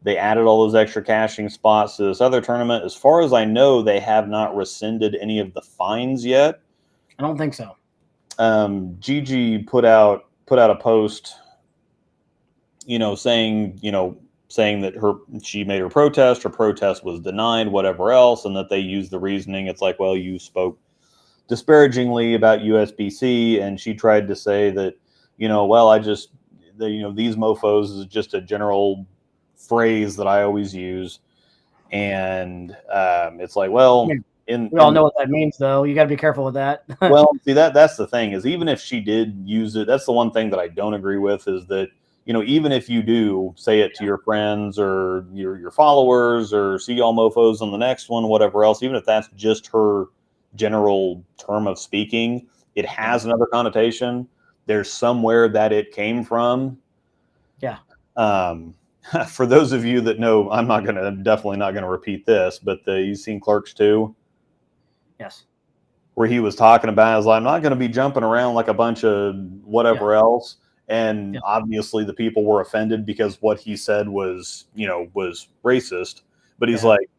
They added all those extra cashing spots to this other tournament. As far as I know, they have not rescinded any of the fines yet. I don't think so. Gigi put out a post, saying that she made her protest was denied, whatever else, and that they used the reasoning. It's like, well, you spoke disparagingly about USBC, and she tried to say that, well, these mofos is just a general phrase that I always use. And it's like, well, we all know what that means, though. You got to be careful with that. Well, see, that's the thing, is even if she did use it, that's the one thing that I don't agree with, is that, even if you do say it to your friends or your followers, or see y'all mofos on the next one, whatever else, even if that's just her general term of speaking, it has another connotation. There's somewhere that it came from. Yeah. For those of you that know, I'm definitely not gonna repeat this, but you've seen Clerks 2? Yes. Where he was talking about, is like, I'm not going to be jumping around like a bunch of whatever else. And obviously the people were offended because what he said was, was racist. But he's like,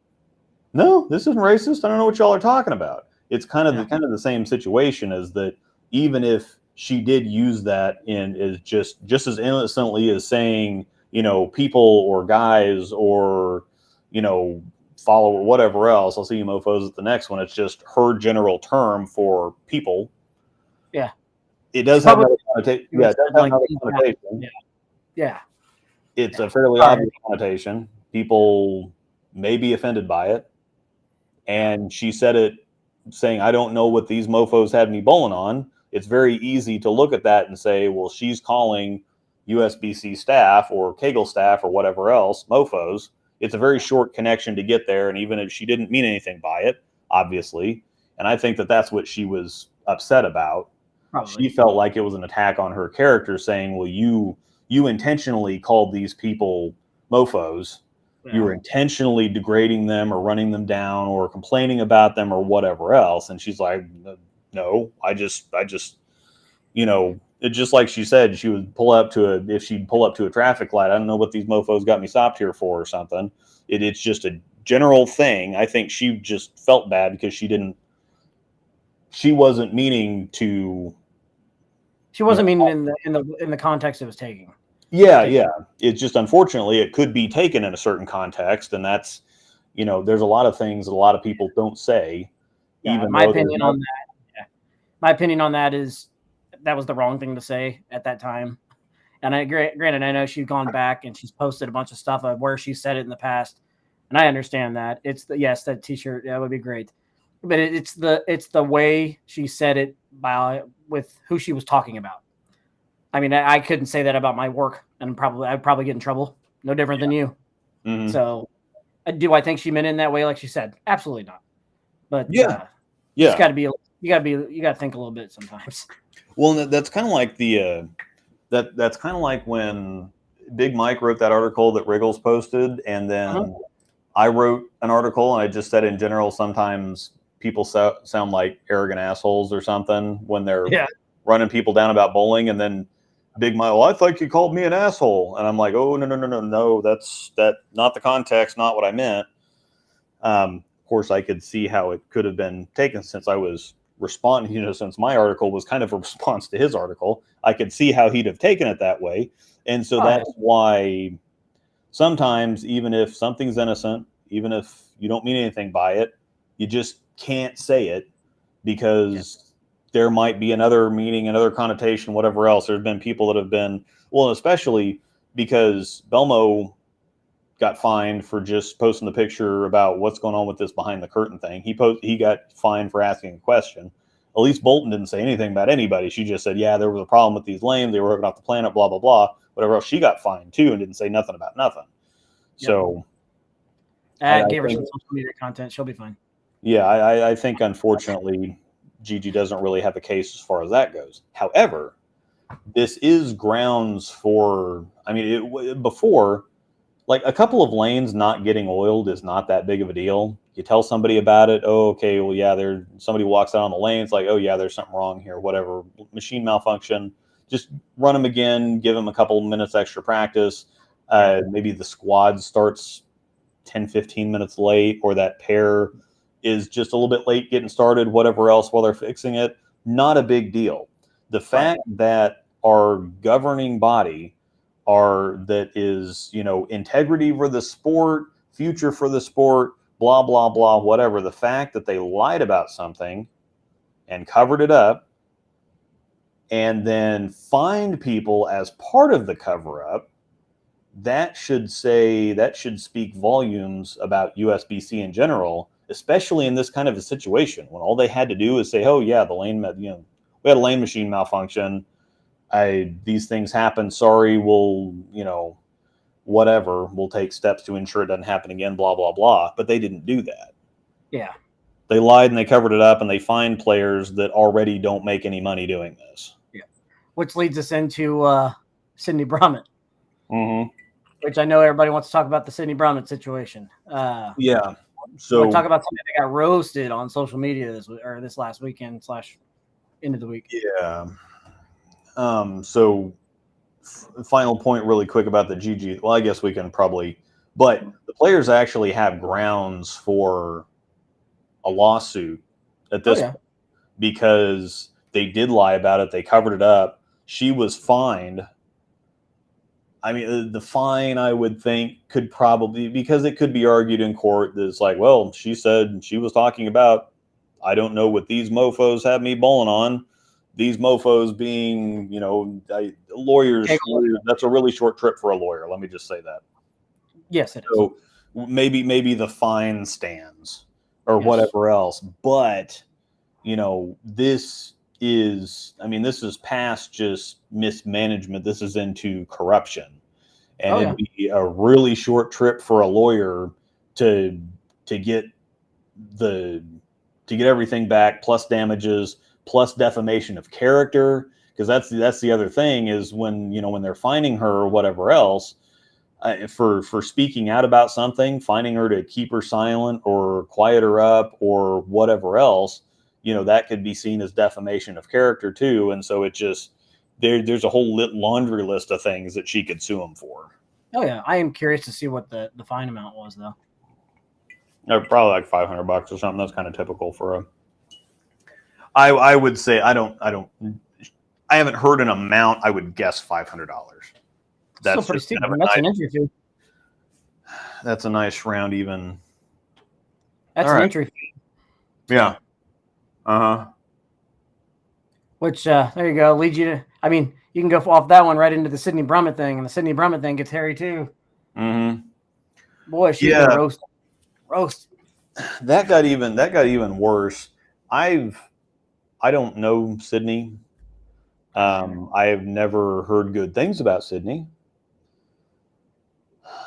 no, this isn't racist. I don't know what y'all are talking about. It's kind of the same situation, as that even if she did use that is just as innocently as saying, people or guys or, follow or whatever else, I'll see you mofos at the next one. It's just her general term for people. Yeah. It does have another connotation. Yeah, it does have another connotation. Yeah. It's a fairly obvious connotation. People may be offended by it. And she said it saying, I don't know what these mofos had me bowling on. It's very easy to look at that and say, well, she's calling USBC staff or Cagle staff or whatever else mofos. It's a very short connection to get there. And even if she didn't mean anything by it, obviously, and I think that that's what she was upset about. Probably. She felt like it was an attack on her character, saying, well, you intentionally called these people mofos. Yeah. You were intentionally degrading them or running them down or complaining about them or whatever else. And she's like, no, I just, it's just like she said, if she'd pull up to a traffic light, I don't know what these mofos got me stopped here for or something. It's just a general thing. I think she just felt bad because she wasn't meaning to. She wasn't meaning in the context it was taking. Yeah. It's just, unfortunately, it could be taken in a certain context, and that's, there's a lot of things that a lot of people don't say. Yeah, even my opinion on that. Yeah. My opinion on that is that was the wrong thing to say at that time. And granted, I know she's gone back and she's posted a bunch of stuff of where she said it in the past, and I understand that. It's that T-shirt, that would be great, but it's the way she said it with who she was talking about. I mean, I couldn't say that about my work, and I'd probably get in trouble. No different than you. Mm-hmm. So, do I think she meant it in that way, like she said? Absolutely not. But it's got to be. You got to think a little bit sometimes. Well, that's kind of like that's kind of like when Big Mike wrote that article that Wriggles posted, and then I wrote an article, and I just said in general, sometimes people sound like arrogant assholes or something when they're running people down about bowling, and then Big Mike, well, I thought you called me an asshole, and I'm like, oh, no, that's not the context, not what I meant. course, I could see how it could have been taken since I was responding, since my article was kind of a response to his article. I could see how he'd have taken it that way. And so that's why sometimes, even if something's innocent, even if you don't mean anything by it, you just can't say it because there might be another meaning, another connotation, whatever else. There's been people that have been, well, especially because Belmo got fined for just posting the picture about what's going on with this behind the curtain thing. He got fined for asking a question. Elise Bolton didn't say anything about anybody. She just said, yeah, there was a problem with these lanes. They were hooking off the planet, blah, blah, blah. Whatever else. She got fined too and didn't say nothing about nothing. Yep. So I gave her some social media content. She'll be fine. Yeah, I think unfortunately Gigi doesn't really have a case as far as that goes. However, this is grounds for, before, like a couple of lanes not getting oiled is not that big of a deal. You tell somebody about it. Oh, okay. Well, yeah, somebody walks out on the lane. It's like, oh yeah, there's something wrong here, whatever, machine malfunction. Just run them again, give them a couple of minutes extra practice. Maybe the squad starts 10, 15 minutes late, or that pair is just a little bit late getting started, whatever else, while they're fixing it. Not a big deal. The fact that our governing body that is, integrity for the sport, future for the sport, blah, blah, blah, whatever. The fact that they lied about something and covered it up and then fined people as part of the cover up, that should speak volumes about USBC in general, especially in this kind of a situation when all they had to do is say, oh yeah, we had a lane machine malfunction. These things happen. Sorry, we'll take steps to ensure it doesn't happen again, blah, blah, blah. But they didn't do that. Yeah. They lied and they covered it up and they fined players that already don't make any money doing this. Yeah. Which leads us into Sydney Brumett. Mm-hmm. Which I know everybody wants to talk about the Sydney Brumett situation. Yeah. So we'll talk about something that got roasted on social media this last weekend / end of the week. Yeah. So final point really quick about the GG. Well, I guess we can probably, but the players actually have grounds for a lawsuit at this point because they did lie about it. They covered it up. She was fined. I mean, the fine, I would think, could probably, because it could be argued in court that it's like, well, she said she was talking about, I don't know what these mofos have me bowling on. These mofos being, lawyers, that's a really short trip for a lawyer. Let me just say that. Yes, it is. So maybe the fine stands or whatever else. But, this is past just mismanagement. This is into corruption. And it'd be a really short trip for a lawyer to get everything back, plus damages, plus defamation of character, because that's the other thing is when they're fining her or whatever else for speaking out about something, fining her to keep her silent or quiet her up or whatever else, that could be seen as defamation of character too. And so it just there's a whole laundry list of things that she could sue him for. Oh yeah, I am curious to see what the fine amount was though. Probably like $500 or something. That's kind of typical for a. I would say I haven't heard an amount. I would guess $500. That's still pretty steep. That's an entry fee. That's a nice round even. That's an entry fee. Yeah. Which there you go. Leads you to. I mean, you can go off that one right into the Sydney Brumett thing, and the Sydney Brumett thing gets hairy too. Mm-hmm. Boy, she's been roast. That got even worse. I don't know Sydney. I have never heard good things about Sydney.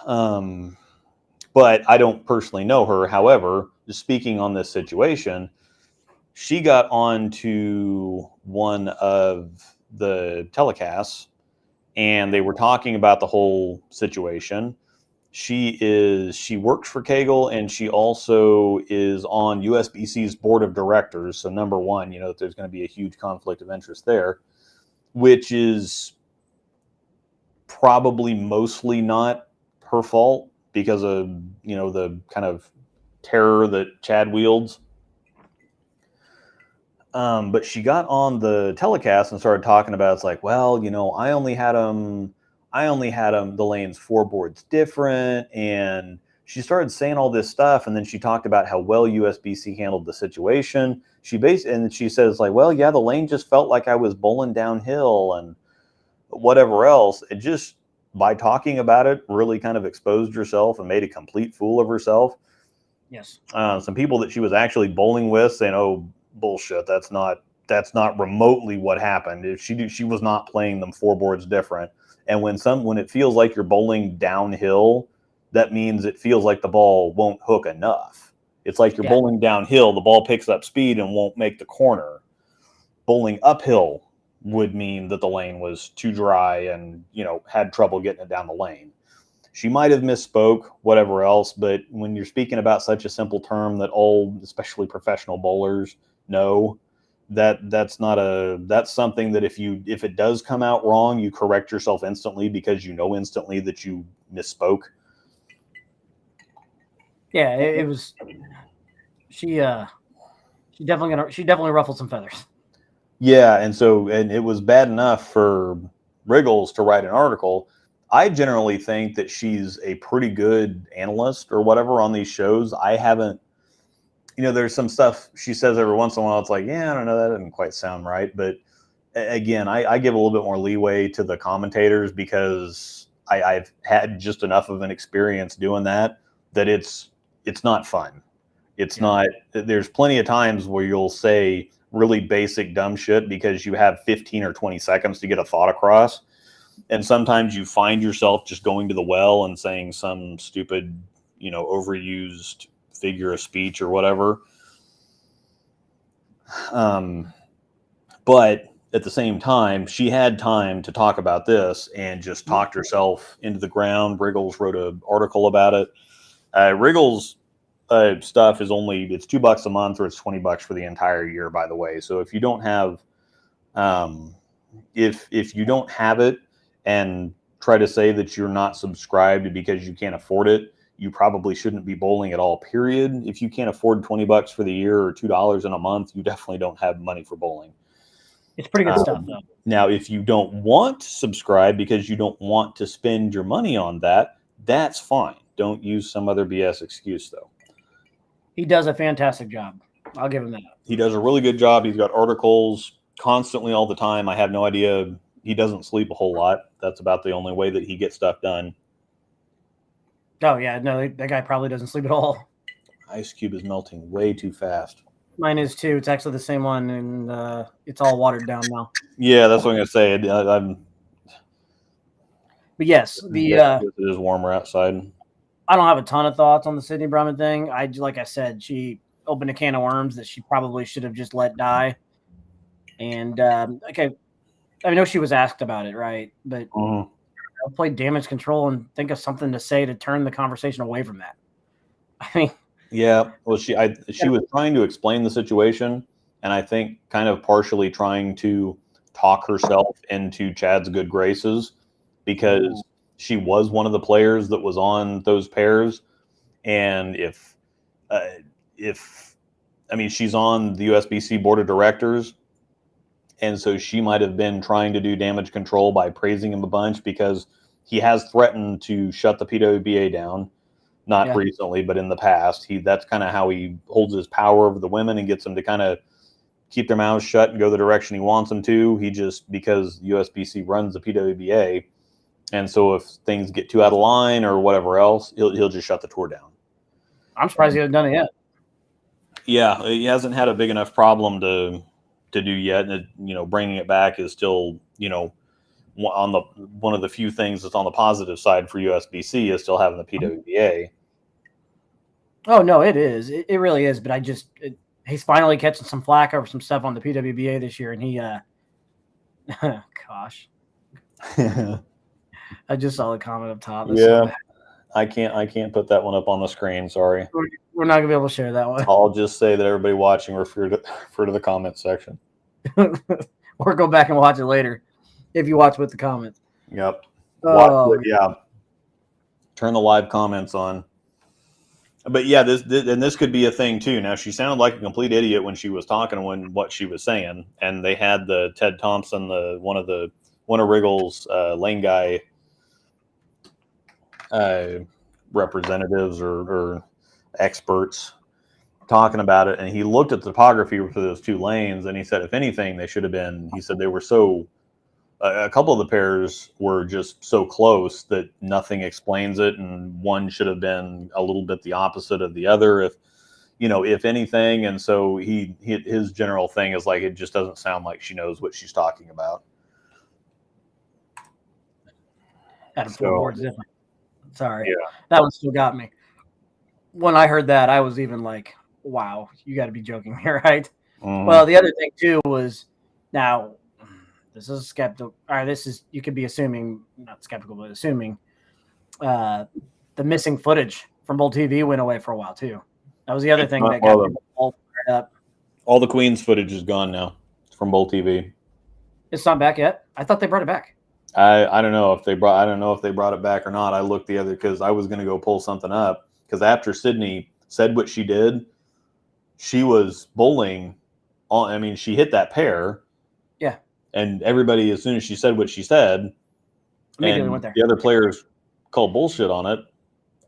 But I don't personally know her. However, just speaking on this situation, she got on to one of the telecasts and they were talking about the whole situation. She works for Kegel and she also is on USBC's board of directors. So number one, that there's going to be a huge conflict of interest there, which is probably mostly not her fault because of, the kind of terror that Chad wields. But she got on the telecast and started talking about, it's like, well, I only had them, the lanes 4 boards different. And she started saying all this stuff. And then she talked about how well USBC handled the situation. And she says, like, well, yeah, the lane just felt like I was bowling downhill and whatever else. It just, by talking about it, really kind of exposed herself and made a complete fool of herself. Yes. Some people that she was actually bowling with saying, oh, bullshit, that's not remotely what happened. She was not playing them 4 boards different. And when it feels like you're bowling downhill, that means it feels like the ball won't hook enough. It's like you're bowling downhill, the ball picks up speed and won't make the corner. Bowling uphill would mean that the lane was too dry and had trouble getting it down the lane. She might have misspoke, whatever else, but when you're speaking about such a simple term that all, especially professional bowlers, know, that's something that if it does come out wrong, you correct yourself instantly because you know instantly that you misspoke. Yeah, it was. She definitely ruffled some feathers. Yeah, and it was bad enough for Wriggles to write an article. I generally think that she's a pretty good analyst or whatever on these shows. I haven't, there's some stuff she says every once in a while. It's like, yeah, I don't know, that doesn't quite sound right. But again, I give a little bit more leeway to the commentators because I've had just enough of an experience doing that it's not fun. It's not. There's plenty of times where you'll say really basic dumb shit because you have 15 or 20 seconds to get a thought across. And sometimes you find yourself just going to the well and saying some stupid, overused figure of speech or whatever. But at the same time, she had time to talk about this and just talked herself into the ground. Wriggles wrote an article about it. Wriggles stuff is it's $2 a month or it's $20 for the entire year, by the way. So if you don't have, if you don't have it and try to say that you're not subscribed because you can't afford it, you probably shouldn't be bowling at all, period. If you can't afford $20 for the year or $2 in a month, you definitely don't have money for bowling. It's pretty good stuff, though. Now, if you don't want to subscribe because you don't want to spend your money on that, that's fine. Don't use some other BS excuse, though. He does a fantastic job. I'll give him that. He does a really good job. He's got articles constantly all the time. I have no idea. He doesn't sleep a whole lot. That's about the only way that he gets stuff done. Oh, yeah. No, that guy probably doesn't sleep at all. Ice Cube is melting way too fast. Mine is too. It's actually the same one, and it's all watered down now. Yeah, that's what I'm going to say. But yes, it is warmer outside. I don't have a ton of thoughts on the Sydney Brumman thing. Like I said, she opened a can of worms that she probably should have just let die. And okay, I know she was asked about it, right? But I'll play damage control and think of something to say to turn the conversation away from that. I mean, yeah. Well, she was trying to explain the situation, and I think kind of partially trying to talk herself into Chad's good graces because she was one of the players that was on those pairs. And she's on the USBC board of directors. And so she might have been trying to do damage control by praising him a bunch because he has threatened to shut the PWBA down. Not recently, but in the past. That's kind of how he holds his power over the women and gets them to kind of keep their mouths shut and go the direction he wants them to. Because USBC runs the PWBA. And so if things get too out of line or whatever else, he'll just shut the tour down. I'm surprised he hasn't done it yet. Yeah, he hasn't had a big enough problem to do yet. And bringing it back is still, one of the few things that's on the positive side for USBC is still having the PWBA. Oh no, it is. It really is. But he's finally catching some flack over some stuff on the PWBA this year, and he, gosh. I just saw the comment up top. That's so bad. I can't put that one up on the screen. Sorry. We're not gonna be able to share that one. I'll just say that everybody watching refer to the comment section. Or go back and watch it later if you watch with the comments. Yep. Turn the live comments on. But yeah, this could be a thing too. Now she sounded like a complete idiot when she was talking when what she was saying, and they had the Ted Thompson, one of Wriggle's lane guy representatives or experts talking about it, and he looked at the topography for those two lanes, and he said, if anything, they should have been. He said they were so. A couple of the pairs were just so close that nothing explains it, and one should have been a little bit the opposite of the other, if anything. And so his general thing is like, it just doesn't sound like she knows what she's talking about. Adam Floorboard's different. Sorry, yeah, that one still got me. When I heard that, I was even like, "Wow, you got to be joking here, right?" mm-hmm. Well, the other thing too was now. This is skeptical. Or this is, you could be assuming, not skeptical, but assuming the missing footage from Bowl TV went away for a while too. That was the other thing that got people all fired up. All the Queen's footage is gone now from Bowl TV. It's not back yet. I thought they brought it back. I don't know if they brought it back or not. I looked the other because I was going to go pull something up because after Sydney said what she did, she was bowling on. I mean, she hit that pair. Yeah. And everybody, as soon as she said what she said, immediately went there. The other players called bullshit on it.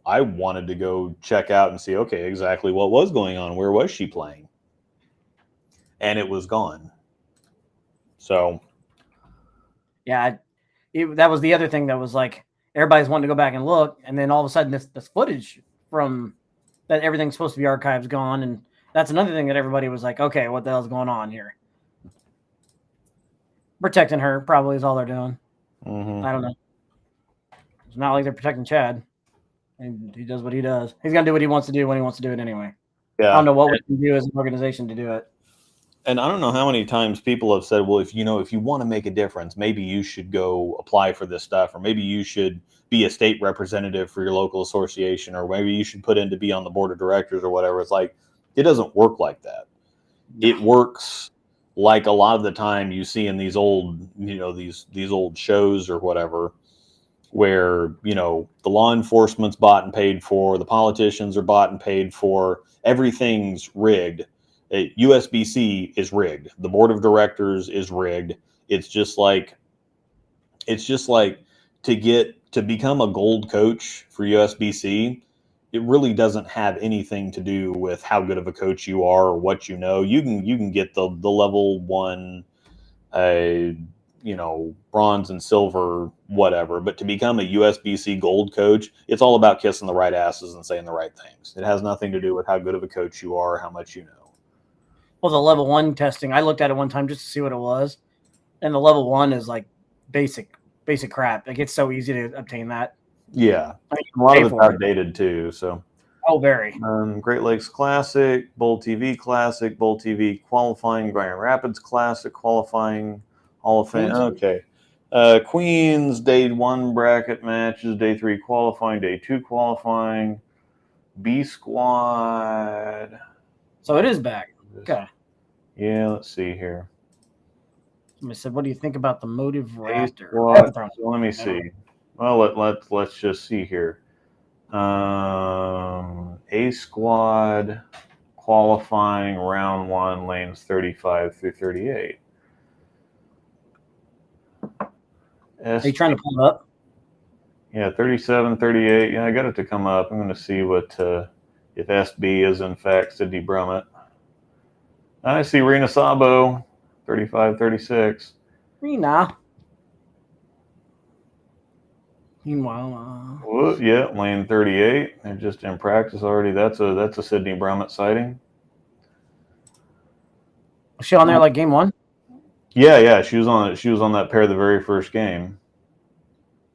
I wanted to go check out and see, okay, exactly what was going on. Where was she playing? And it was gone. So. Yeah, that was the other thing that was like, everybody's wanting to go back and look. And then all of a sudden this footage from that everything's supposed to be archived gone. And that's another thing that everybody was like, okay, what the hell's going on here? Protecting her probably is all they're doing. Mm-hmm. I don't know. It's not like they're protecting Chad. And he does what he does. He's going to do what he wants to do when he wants to do it anyway. Yeah. I don't know what we can do as an organization to do it. And I don't know how many times people have said, well, if you want to make a difference, maybe you should go apply for this stuff, or maybe you should be a state representative for your local association, or maybe you should put in to be on the board of directors or whatever. It's like, it doesn't work like that. It works like a lot of the time you see in these old, these old shows or whatever, where, the law enforcement's bought and paid for, the politicians are bought and paid for, everything's rigged. USBC is rigged. The board of directors is rigged. It's just like to become a gold coach for USBC, it really doesn't have anything to do with how good of a coach you are or what you know. You can get the level 1, bronze and silver, whatever. But to become a USBC gold coach, it's all about kissing the right asses and saying the right things. It has nothing to do with how good of a coach you are or how much you know. Well, the level 1 testing, I looked at it one time just to see what it was. And the level 1 is like basic crap. Like, it's so easy to obtain that. Yeah. A lot of it's outdated too. So. Oh, very. Great Lakes Classic, Bowl TV Classic, Bowl TV Qualifying, Grand Rapids Classic Qualifying, Hall of Fame. Okay. Queens, Day 1 bracket matches, Day 3 qualifying, Day 2 qualifying, B Squad. So it is back. Okay. Yeah, let's see here. Somebody said, what do you think about the Motive Raptor? So let me see. Well, let's just see here. A Squad qualifying round 1, lanes 35 through 38. Are you trying to pull it up? Yeah, 37, 38. Yeah, I got it to come up. I'm going to see what if SB is in fact Sydney Brummett. I see Rena Sabo, 35, 36. Rena. Meanwhile, yeah, lane 38. They're just in practice already. That's a Sydney Brummett sighting. Was she on there like game 1? Yeah, she was on that pair the very first game.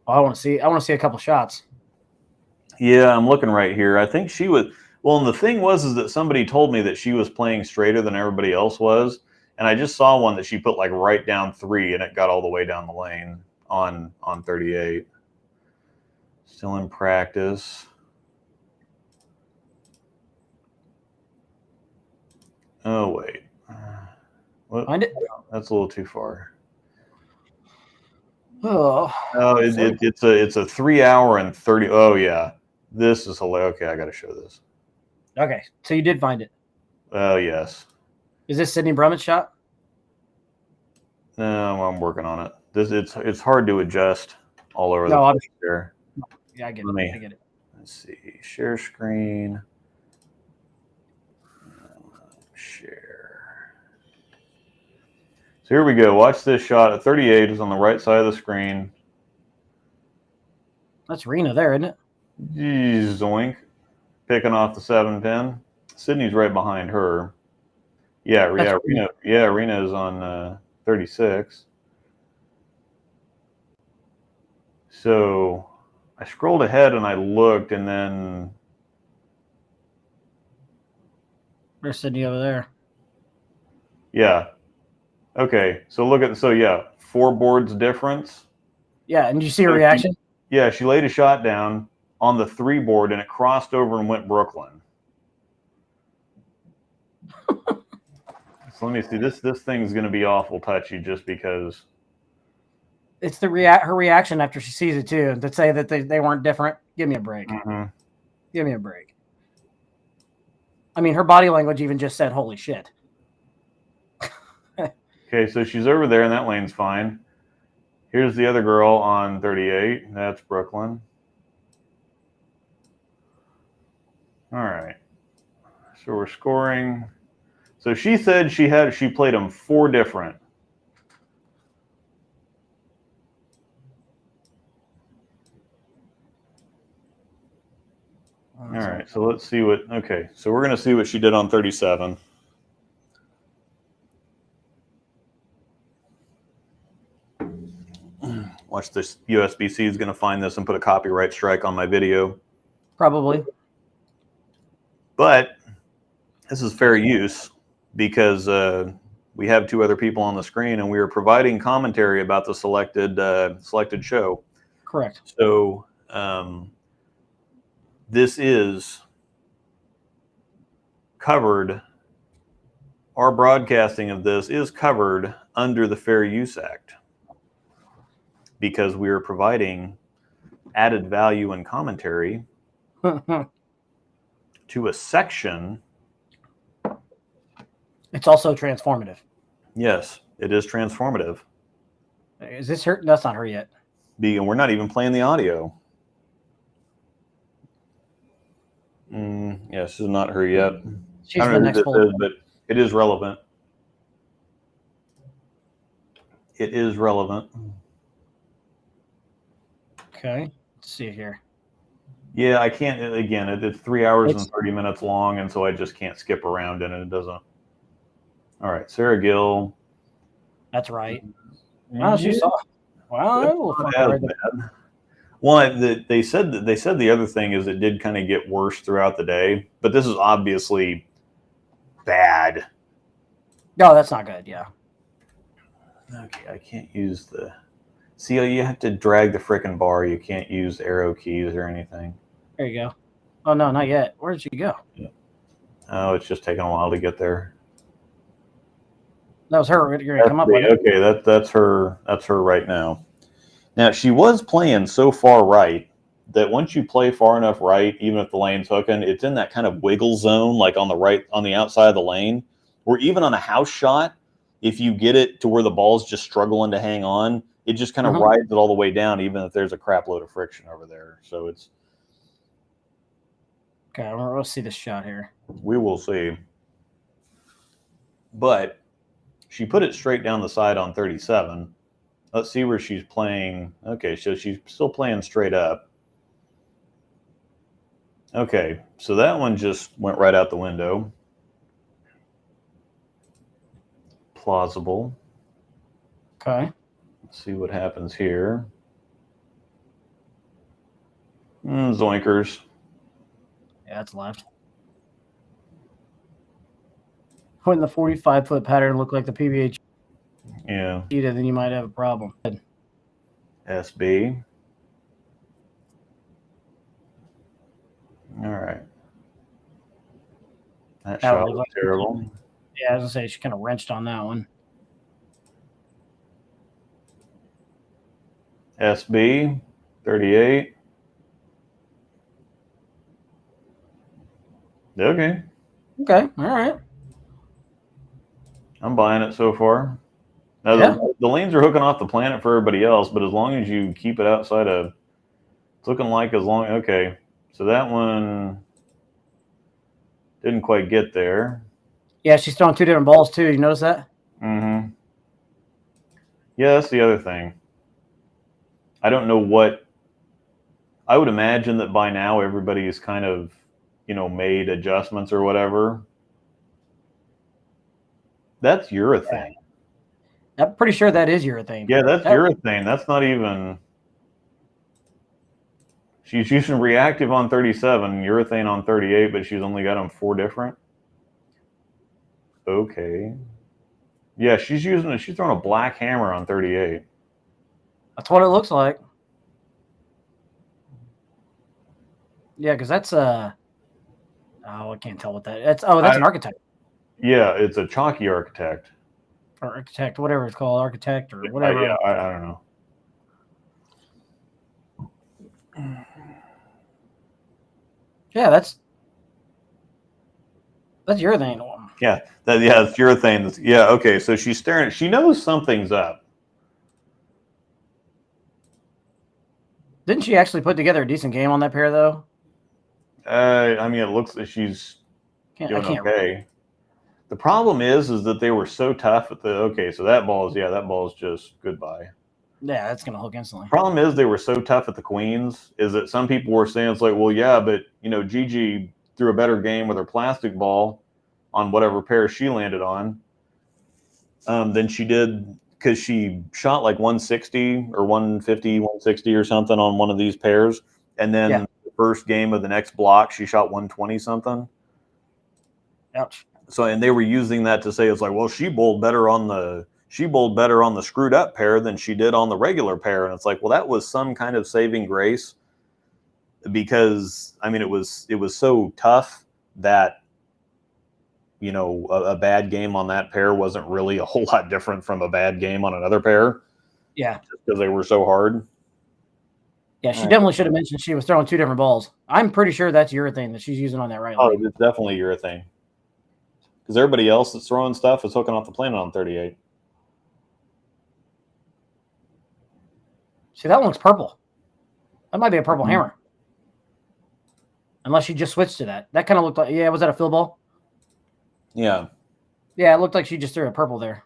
Oh, I want to see a couple shots. Yeah, I'm looking right here. I think she was. Well, and the thing was that somebody told me that she was playing straighter than everybody else was, and I just saw one that she put like right down 3, and it got all the way down the lane on 38. Still in practice. Oh wait, Find it. That's a little too far. Oh, it's a 3 hour and 30. Oh yeah, this is hilarious. Okay, I got to show this. Okay, so you did find it. Oh, yes. Is this Sydney Brummett's shot? No, I'm working on it. It's hard to adjust all over the No, place here. Yeah, I get Let it. me- I get it. Let's see. Share screen. Share. So here we go. Watch this shot at 38 is on the right side of the screen. That's Rena there, isn't it? Jeez, zoink. Picking off the 7-pin. Sydney's right behind her. Yeah, That's Rena. Yeah, Rena is on 36. So I scrolled ahead and I looked, and then There's Sydney over there. yeah. Okay, so look at 4 boards difference. Yeah, and did you see her reaction? She laid a shot down on the 3 board and it crossed over and went Brooklyn. So let me see. This thing's going to be awful touchy just because. It's her reaction after she sees it too. To say that they weren't different. Give me a break. Mm-hmm. Give me a break. I mean, her body language even just said, "Holy shit." Okay, so she's over there and that lane's fine. Here's the other girl on 38. That's Brooklyn. All right. So we're scoring. So she said she played them 4 different. All right. So let's see what. Okay. So we're going to see what she did on 37. Watch this. USBC is going to find this and put a copyright strike on my video. Probably. But this is fair use because we have 2 other people on the screen and we are providing commentary about the selected show. Correct. So this is covered. Our broadcasting of this is covered under the Fair Use Act because we are providing added value and commentary to a section. It's also transformative. Yes, it is transformative. Is this her? That's not her yet. And we're not even playing the audio. Yes, this is not her yet. She's I the don't know next who this bullet. is, but it is relevant. It is relevant. Okay. Let's see here. Yeah, I can't. Again, it's 3 hours and 30 minutes long, and so I just can't skip around in it. It doesn't. All right, Sarah Gill. That's right. Wow, she saw. Wow, That's not as bad. Well, they said the other thing is it did kind of get worse throughout the day, but this is obviously bad. No, that's not good. Yeah. Okay, I can't use the. See, you have to drag the frickin' bar. You can't use arrow keys or anything. There you go. Oh no, not yet. Where did she go? Yeah. Oh, it's just taking a while to get there. That was her. You're gonna come up with it. Okay, that's her. That's her right now. Now she was playing so far right that once you play far enough right, even if the lane's hooking, it's in that kind of wiggle zone, like on the right, on the outside of the lane, where even on a house shot, if you get it to where the ball's just struggling to hang on, it just kind of rides it all the way down, even if there's a crap load of friction over there. So it's. Okay, let's see this shot here. We will see. But she put it straight down the side on 37. Let's see where she's playing. Okay, so she's still playing straight up. Okay, so that one just went right out the window. Plausible. Okay. Let's see what happens here. Zoinkers. Yeah, that's left. When the 45-foot pattern looked like the PBH, Yeah. then you might have a problem. SB. All right. That shot was like terrible. Yeah, I was gonna say she kind of wrenched on that one. SB 38. Okay. Okay. All right. I'm buying it so far. Now, Yeah. the lanes are hooking off the planet for everybody else, but as long as you keep it outside of, it's looking like okay. So that one didn't quite get there. Yeah, she's throwing 2 different balls too. You notice that? Mm-hmm. Yeah, that's the other thing. I don't know what. I would imagine that by now everybody's kind of, made adjustments or whatever. That's urethane. I'm pretty sure that is urethane. Yeah, that's That, urethane. That's not even. She's using reactive on 37, urethane on 38, but she's only got them 4 different. Okay. Yeah, she's throwing a black hammer on 38. that's what it looks like. Yeah, because that's oh, I can't tell what that. That's an architect. Yeah, it's a chalky architect. Or architect, whatever it's called, architect or whatever. Yeah, I don't know. Yeah, that's urethane. Yeah, it's urethane. Yeah, okay. So she's staring. She knows something's up. Didn't she actually put together a decent game on that pair though? I mean, it looks like she's doing okay. The problem is that they were so tough at the. Okay, so that ball is just goodbye. Yeah, that's gonna hook instantly. Problem is they were so tough at the queens. Is that some people were saying it's like, well, yeah, but Gigi threw a better game with her plastic ball on whatever pair she landed on than she did, because she shot like 160 or 150, 160 or something on one of these pairs, and then the first game of the next block she shot 120 something. Ouch. So, and they were using that to say it's like, well, she bowled better on the screwed up pair than she did on the regular pair, and it's like, well, that was some kind of saving grace, because I mean it was so tough that a bad game on that pair wasn't really a whole lot different from a bad game on another pair. Yeah, just because they were so hard. Yeah, she definitely should have mentioned she was throwing 2 different balls. I'm pretty sure that's urethane that she's using on that right lane. It's definitely urethane. Because everybody else that's throwing stuff is hooking off the planet on 38. See, that one looks purple. That might be a purple hammer. Unless she just switched to that. That kind of looked like, was that a fill ball? Yeah. Yeah, it looked like she just threw a purple there.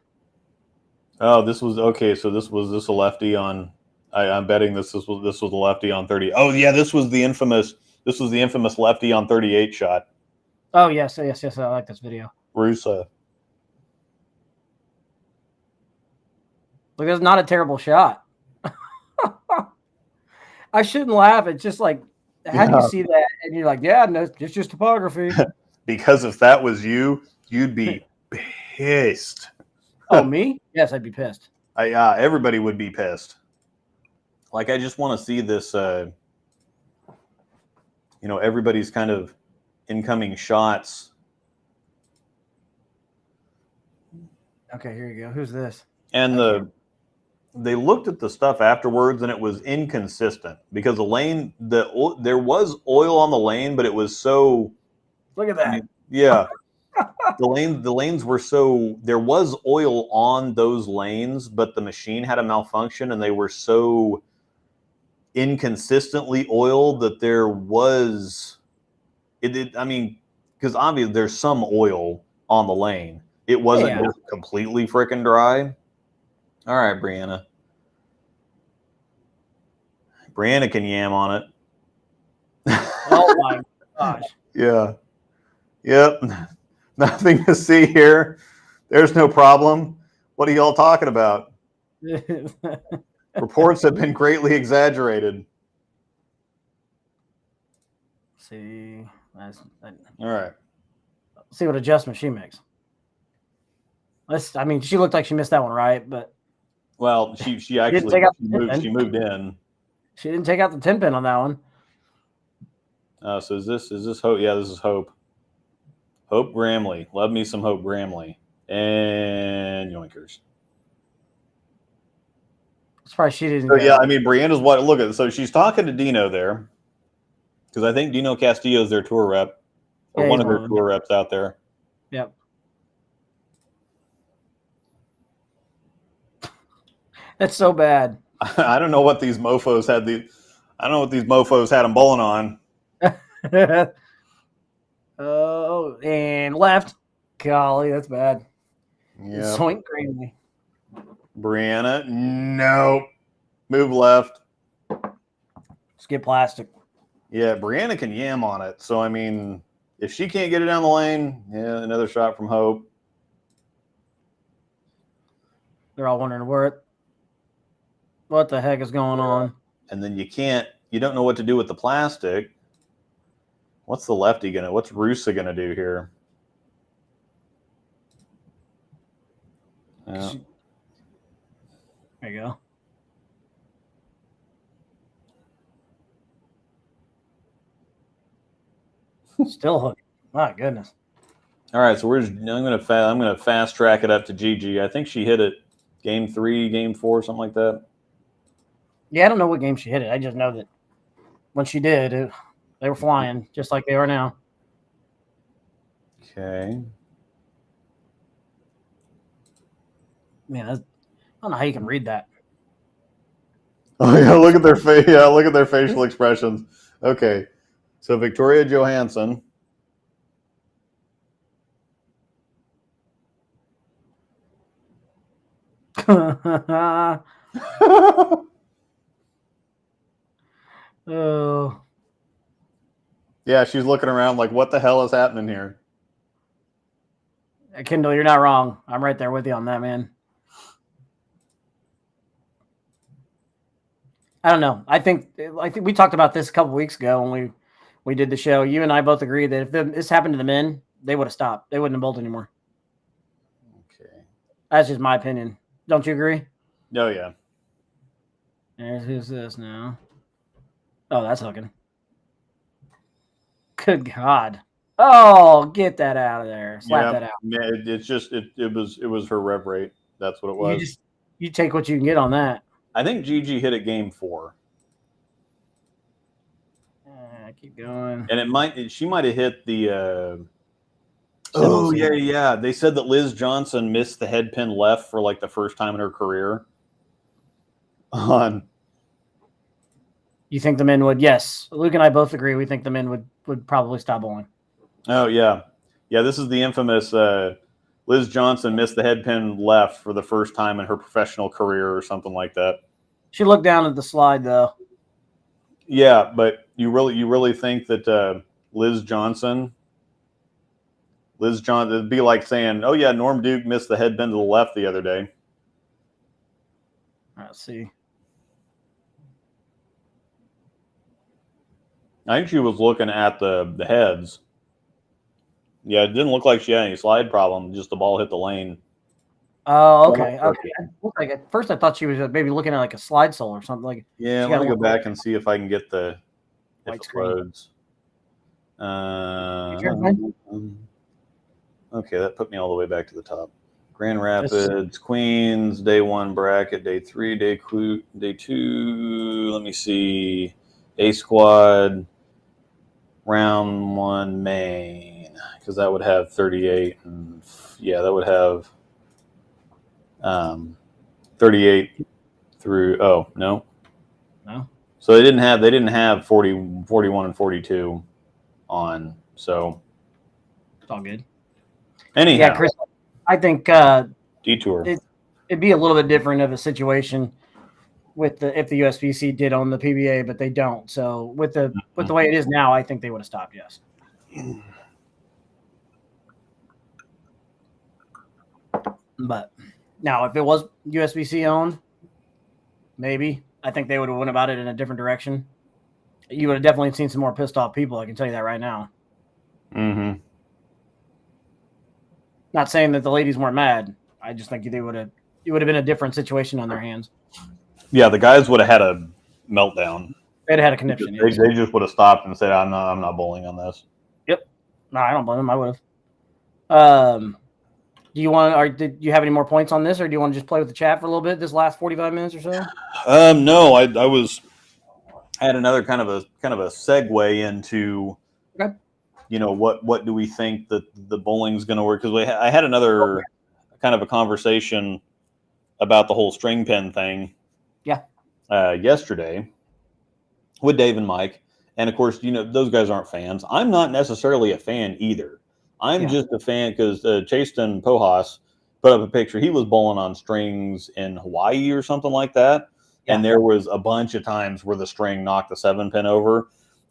Oh, this was okay. So this was a lefty on. I'm betting this was a lefty on 30. Oh yeah, this was the infamous lefty on 38 shot. Oh yes. I like this video. Rusa. Look, that's not a terrible shot. I shouldn't laugh. It's just like, how do you see that? And you're like, yeah, no, it's just topography. Because if that was you, you'd be pissed. Oh, me? Yes, I'd be pissed. Everybody would be pissed. Like, I just want to see this, everybody's kind of incoming shots. Okay, here you go. Who's this? And they looked at the stuff afterwards, and it was inconsistent because the lane, there was oil on the lane, but it was so. Look at that. Yeah. The lanes were so, there was oil on those lanes, but the machine had a malfunction, and they were so inconsistently oiled that there was because obviously there's some oil on the lane. It wasn't just completely freaking dry. All right, Brianna can yam on it. Oh my gosh. Yeah. Yep. Nothing to see here. There's no problem. What are y'all talking about? Reports have been greatly exaggerated. See. All right. See what adjustment she makes. She looked like she missed that one, right? But well, she actually moved in. She didn't take out the 10 pin on that one. So is this Hope? Yeah, this is Hope. Hope Gramley. Love me some Hope Gramley. And yoinkers. Surprised she didn't. So, Brianna's what? Look at it. So she's talking to Dino there, because I think Dino Castillo is their tour rep, or Yeah, one he's of their one of them. tour reps out there. Yep. That's so bad. I don't know what these mofos had. I don't know what these mofos had them bowling on. Oh, and left. Golly, that's bad. Yeah. Swing crazy. Brianna, nope. Move left. Skip plastic. Yeah, Brianna can yam on it. So, I mean, if she can't get it down the lane, yeah, another shot from Hope. They're all wondering what the heck is going on. And then you don't know what to do with the plastic. What's the lefty what's Rusa gonna do here? Yeah. There you go. Still hooking. My goodness. All right, so I'm gonna fast track it up to Gigi. I think she hit it game 3, game 4, something like that. Yeah, I don't know what game she hit it. I just know that when she did, they were flying just like they are now. Okay. Man, I don't know how you can read that. Oh yeah, look at their face. Yeah, look at their facial expressions. Okay, so Victoria Johansson. Oh. Yeah, she's looking around like, what the hell is happening here? Kendall, you're not wrong. I'm right there with you on that, man. I don't know. I think we talked about this a couple weeks ago when we did the show. You and I both agreed that if this happened to the men, they would have stopped. They wouldn't have bolted anymore. Okay. That's just my opinion. Don't you agree? Oh yeah. Who's this now? Oh, that's hooking. Good God. Oh, get that out of there. Slap that out. Yeah, it was her rev rate. That's what it was. You take what you can get on that. I think Gigi hit it game 4. Keep going. And she might have hit the yeah. They said that Liz Johnson missed the head pin left for like the first time in her career. You think the men would? Yes. Luke and I both agree. We think the men would probably stop bowling. Oh, yeah. Yeah, this is the infamous Liz Johnson missed the head pin left for the first time in her professional career or something like that. She looked down at the slide, though. Yeah, but you really think that Liz Johnson, it'd be like saying, oh, yeah, Norm Duke missed the head pin to the left the other day. Let's see. I think she was looking at the heads. Yeah, it didn't look like she had any slide problem. Just the ball hit the lane. Oh, okay. Okay. Like at first, I thought she was maybe looking at like a slide sole or something. Like yeah, let me go back and see if I can get the white screen. loads. Okay, that put me all the way back to the top. Grand Rapids, Queens, day 1 bracket, day 3, day 2. Let me see. A squad, round 1 main, because that would have 38, and yeah, that would have 38 through. Oh no. So they didn't have 40, 41, and 42 on. So it's all good. Anyhow, yeah, Chris, I think detour. It'd be a little bit different of a situation if the USBC did own the PBA, but they don't. So with the way it is now, I think they would have stopped. Yes. But now, if it was USBC owned, maybe I think they would have went about it in a different direction. You would have definitely seen some more pissed off people. I can tell you that right now. Mm-hmm. Not saying that the ladies weren't mad. I just think it would have been a different situation on their hands. Yeah, the guys would have had a meltdown. They'd have had a conniption. They just would have stopped and said, "I'm not bowling on this." Yep. No, I don't blame them. I would have. Do you want, or did you have any more points on this, or do you want to just play with the chat for a little bit this last 45 minutes or so? No, I had another kind of a segue into what do we think that the bowling's going to work? Because I had another kind of a conversation about the whole string pin thing. Yeah. Yesterday with Dave and Mike. And of course, those guys aren't fans. I'm not necessarily a fan either. I'm just a fan because Chasten Pojas put up a picture. He was bowling on strings in Hawaii or something like that. Yeah. And there was a bunch of times where the string knocked the 7-pin over.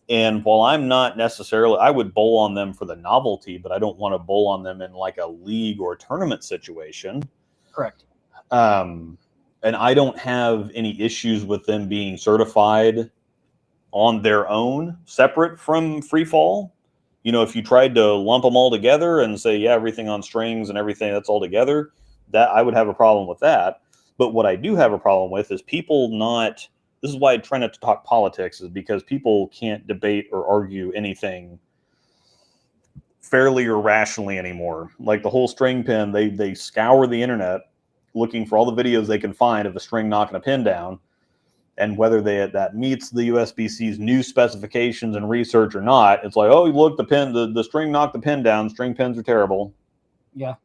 And while I'm not necessarily, I would bowl on them for the novelty, but I don't want to bowl on them in like a league or tournament situation. Correct. And I don't have any issues with them being certified on their own, separate from free fall. If you tried to lump them all together and say, yeah, everything on strings and everything that's all together, that I would have a problem with that. But what I do have a problem with is people not, this is why I try not to talk politics, is because people can't debate or argue anything fairly or rationally anymore. Like the whole string pin, they scour the internet looking for all the videos they can find of a string knocking a pin down. And whether that meets the USBC's new specifications and research or not, it's like, oh, look, the string knocked the pin down. String pins are terrible. Yeah.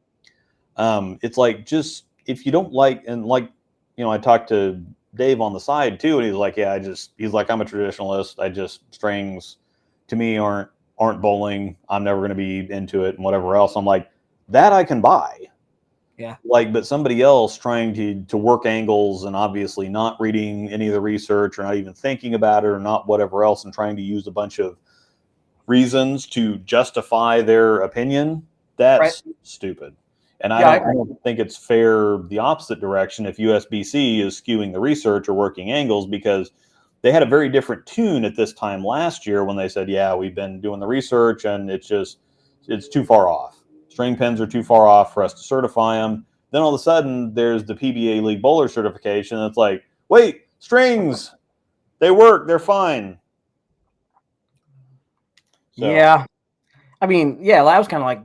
It's like, just if you don't like, and like, I talked to Dave on the side too, and he's like, yeah, he's like, I'm a traditionalist. Strings to me aren't bowling. I'm never going to be into it and whatever else. I'm like, that I can buy. Yeah. But somebody else trying to work angles and obviously not reading any of the research or not even thinking about it or not whatever else and trying to use a bunch of reasons to justify their opinion, that's stupid. And I don't think it's fair the opposite direction if USBC is skewing the research or working angles, because they had a very different tune at this time last year when they said, yeah, we've been doing the research and it's too far off. String pins are too far off for us to certify them. Then all of a sudden, there's the PBA League Bowler certification. It's like, wait, strings, they work, they're fine. So. Yeah. I mean, yeah, I was kind of like,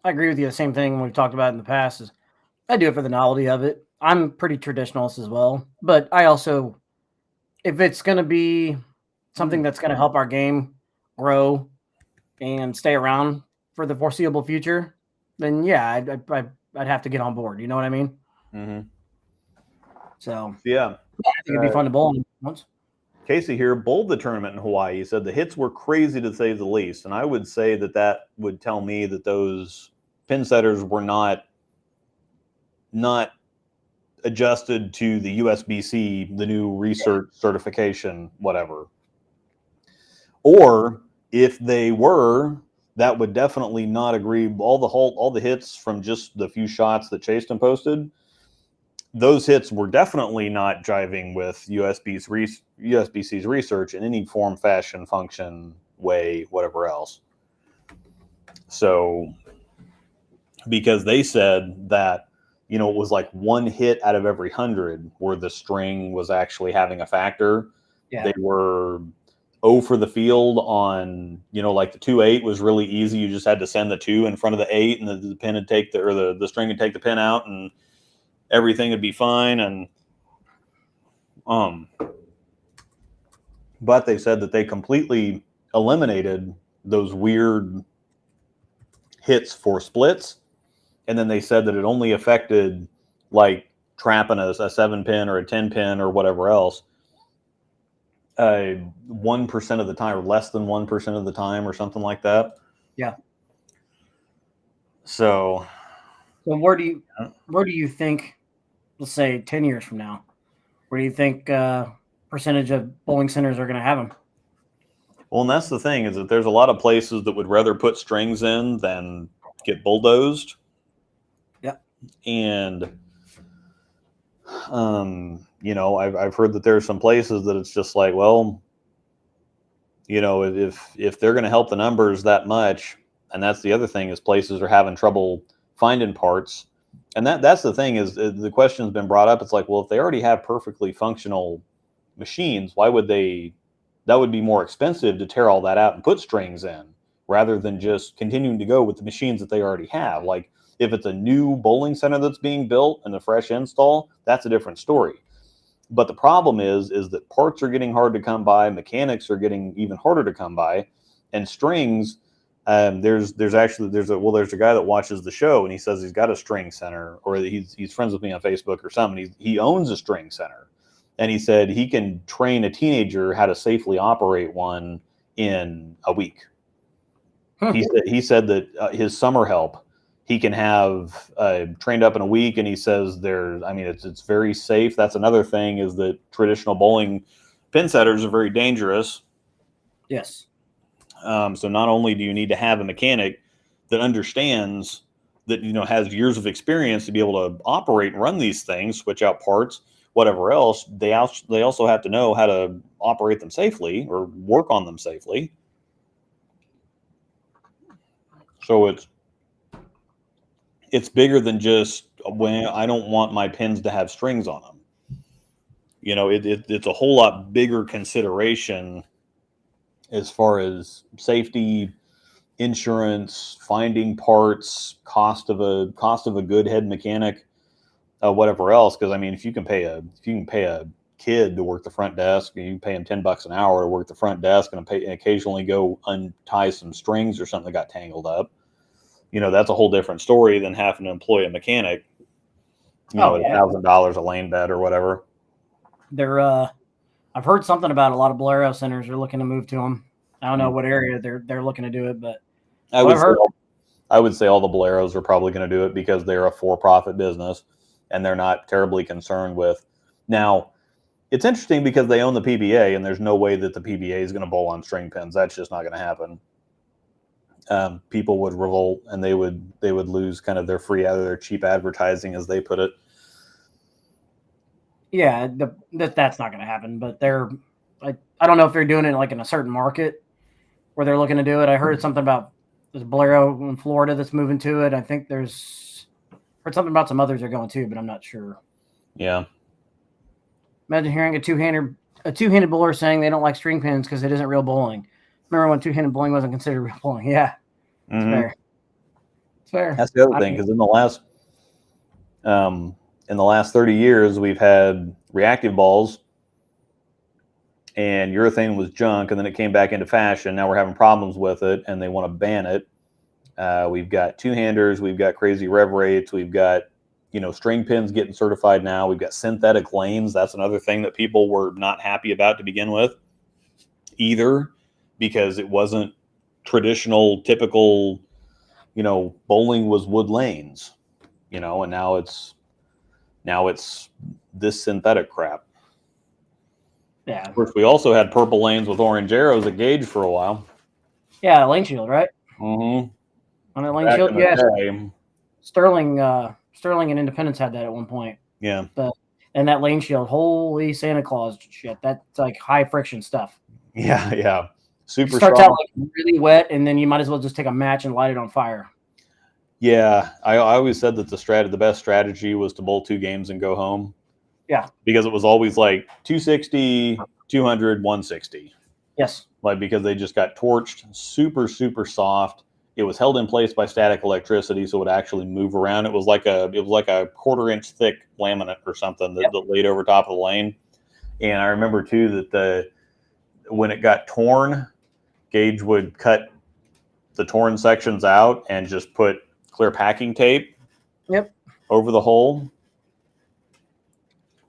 I agree with you. The same thing we've talked about in the past is I do it for the novelty of it. I'm pretty traditionalist as well. But I also, if it's going to be something that's going to help our game grow and stay around for the foreseeable future, then yeah, I'd have to get on board. You know what I mean? Mm-hmm. So yeah, I think it'd be fun to bowl once. Casey here bowled the tournament in Hawaii. He said the hits were crazy to say the least, and I would say that would tell me that those pin setters were not adjusted to the USBC, the new research certification, whatever. Or if they were, that would definitely not agree. All the hits from just the few shots that Chasten posted, those hits were definitely not jiving with USBC's research in any form, fashion, function, way, whatever else. So, because they said that, it was like one hit out of every 100 where the string was actually having a factor. Yeah. They were 0 for the field on, like the 2-8 was really easy. You just had to send the 2 in front of the 8 and the pin would take the string would take the pin out and everything would be fine. And, but they said that they completely eliminated those weird hits for splits. And then they said that it only affected like trapping a 7-pin or a 10-pin or whatever else. 1% of the time, or less than 1% of the time, or something like that. Yeah. So where do you think, let's say 10 years from now, where do you think percentage of bowling centers are going to have them? Well, and that's the thing, is that there's a lot of places that would rather put strings in than get bulldozed. Yeah. And I've heard that there's some places that it's just like, well, if they're going to help the numbers that much, and that's the other thing, is places are having trouble finding parts. And that's the thing, is the question's been brought up. It's like, well, if they already have perfectly functional machines, why would that would be more expensive to tear all that out and put strings in rather than just continuing to go with the machines that they already have. Like if it's a new bowling center that's being built and a fresh install, that's a different story. But the problem is that parts are getting hard to come by, mechanics are getting even harder to come by, and strings, There's a guy that watches the show, and he says he's got a string center, or he's friends with me on Facebook or something. He owns a string center, and he said he can train a teenager how to safely operate one in a week. He said that his summer help he can have trained up in a week, and he says it's very safe. That's another thing, is that traditional bowling pin setters are very dangerous. Yes. So not only do you need to have a mechanic that understands, that has years of experience to be able to operate and run these things, switch out parts, whatever else, they also have to know how to operate them safely or work on them safely. So it's bigger than just when I don't want my pins to have strings on them. It's a whole lot bigger consideration as far as safety, insurance, finding parts, cost of a good head mechanic, whatever else. Because if you can pay a kid to work the front desk, and you can pay him $10 an hour to work the front desk, and occasionally go untie some strings or something that got tangled up, that's a whole different story than having to employ a mechanic. At $1,000 a lane bet or whatever. I've heard something about a lot of Bowlero centers are looking to move to them. I don't know what area they're looking to do it, but I would say all the Bowleros are probably going to do it because they're a for-profit business and they're not terribly concerned with. Now, it's interesting because they own the PBA, and there's no way that the PBA is going to bowl on string pins. That's just not going to happen. People would revolt, and they would lose kind of their cheap advertising, as they put it. Yeah, that's not going to happen. But I don't know if they're doing it like in a certain market where they're looking to do it. I heard something about there's Bowlero in Florida that's moving to it. I think heard something about some others are going too, but I'm not sure. Yeah. Imagine hearing a two-handed bowler saying they don't like string pins because it isn't real bowling. Remember when two-handed bowling wasn't considered real bowling? Yeah, it's fair. It's fair. That's the other thing, because in the last 30 years, we've had reactive balls, and urethane was junk, and then it came back into fashion. Now we're having problems with it, and they want to ban it. We've got two-handers, we've got crazy rev rates, we've got string pins getting certified now. We've got synthetic lanes. That's another thing that people were not happy about to begin with either, because it wasn't traditional, typical, bowling was wood lanes, and now it's this synthetic crap. Yeah. Of course, we also had purple lanes with orange arrows at Gauge for a while. Yeah, lane shield, right? Mm-hmm. On a lane shield, yeah. Sterling and Independence had that at one point. Yeah. And that lane shield, holy Santa Claus shit. That's like high friction stuff. Yeah, yeah. Super It starts strong. out like really wet, and then you might as well just take a match and light it on fire. Yeah, I always said that the best strategy was to bowl 2 games and go home. Yeah. Because it was always like 260, 200, 160. Yes. Like, because they just got torched, super, super soft. It was held in place by static electricity, so it would actually move around. It was like a 1/4-inch thick laminate or something that laid over top of the lane. And I remember too that when it got torn, Gauge would cut the torn sections out and just put clear packing tape over the hole.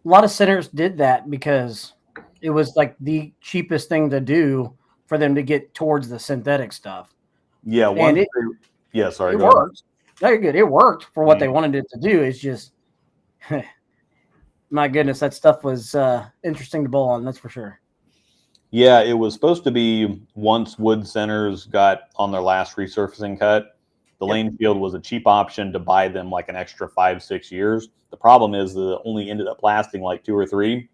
A lot of centers did that because it was like the cheapest thing to do for them to get towards the synthetic stuff. Yeah, sorry. It worked. Very good. It worked for what they wanted it to do. It's just, my goodness, that stuff was interesting to bowl on. That's for sure. Yeah, it was supposed to be, once wood centers got on their last resurfacing cut, the lane field was a cheap option to buy them like an extra 5-6 years. The problem is that it only ended up lasting like 2 or 3.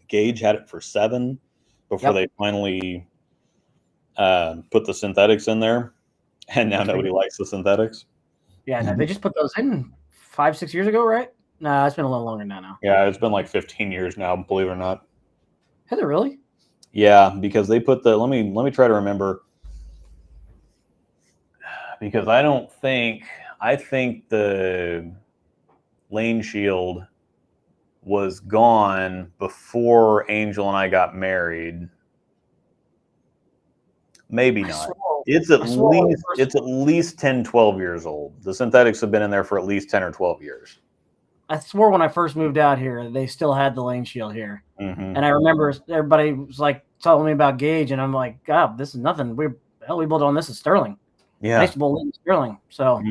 Gauge had it for 7 before they finally put the synthetics in there, and now nobody likes the synthetics. Yeah, no, they just put those in 5-6 years ago, right? No, it's been a little longer now. Yeah, it's been like 15 years now, believe it or not. Has it really? Yeah, because they put let me try to remember, because I think the lane shield was gone before Angel and I got married. Maybe not. It's at least 10, 12 years old. The synthetics have been in there for at least 10 or 12 years. I swore when I first moved out here, they still had the lane shield here. Mm-hmm. And I remember everybody was like telling me about gauge, and I'm like, God, this is nothing. We built on this is Sterling. Yeah. I used to bowl in Sterling. So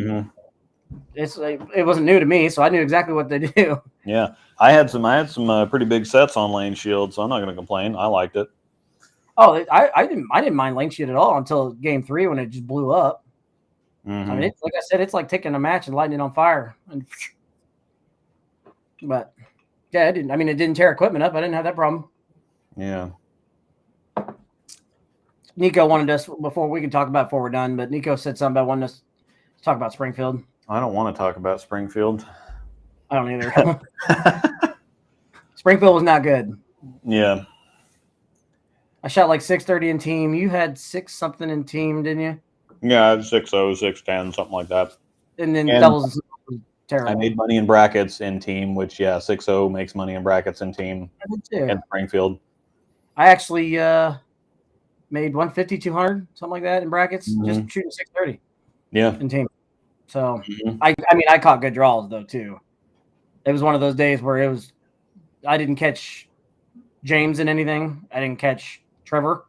it wasn't new to me, so I knew exactly what they do. Yeah. I had some pretty big sets on lane shield, so I'm not going to complain. I liked it. Oh, I didn't mind lane shield at all until game 3 when it just blew up. Mm-hmm. I mean, like I said, it's like taking a match and lighting it on fire. But yeah, it didn't tear equipment up. I didn't have that problem. Yeah. Nico wanted us before we can talk about it before we're done, but Nico said something about wanting us to talk about Springfield. I don't want to talk about Springfield. I don't either. Springfield was not good. Yeah. I shot like 630 in team. You had 6 something in team, didn't you? Yeah, I had 6-0, 6-10, something like that. And then doubles was terrible. I made money in brackets in team, which 6-0 makes money in brackets in team. I did too. In Springfield. I actually made 150, 200, something like that in brackets, just shooting 630. Yeah. In team. So I caught good draws though too. It was one of those days where I didn't catch James in anything. I didn't catch Trevor.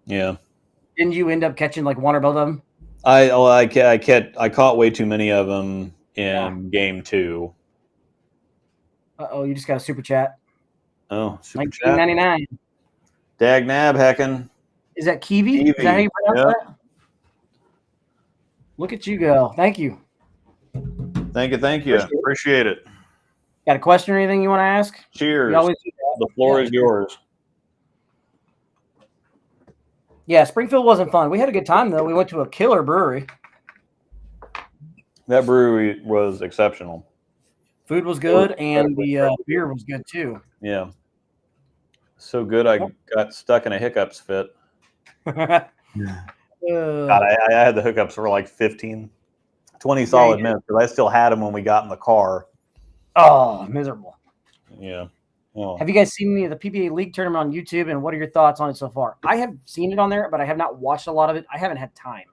Yeah. Didn't you end up catching like one or both of them? I caught way too many of them in game 2. Uh-oh, you just got a super chat. Oh, super chat. $19.99. Dag nab heckin'. Is that Kiwi? Is that how you pronounce that? Look at you go. Thank you. Thank you. Appreciate it. Got a question or anything you want to ask? Cheers. You always do that. The floor is yours. Yeah, Springfield wasn't fun. We had a good time, though. We went to a killer brewery. That brewery was exceptional. Food was good, and the beer was good, too. Yeah. So good, I got stuck in a hiccups fit. God, I had the hiccups for like 15, 20 solid minutes, because I still had them when we got in the car. Oh, miserable. Yeah. Oh. Have you guys seen any of the PBA League tournament on YouTube, and what are your thoughts on it so far? I have seen it on there, but I have not watched a lot of it. I haven't had time.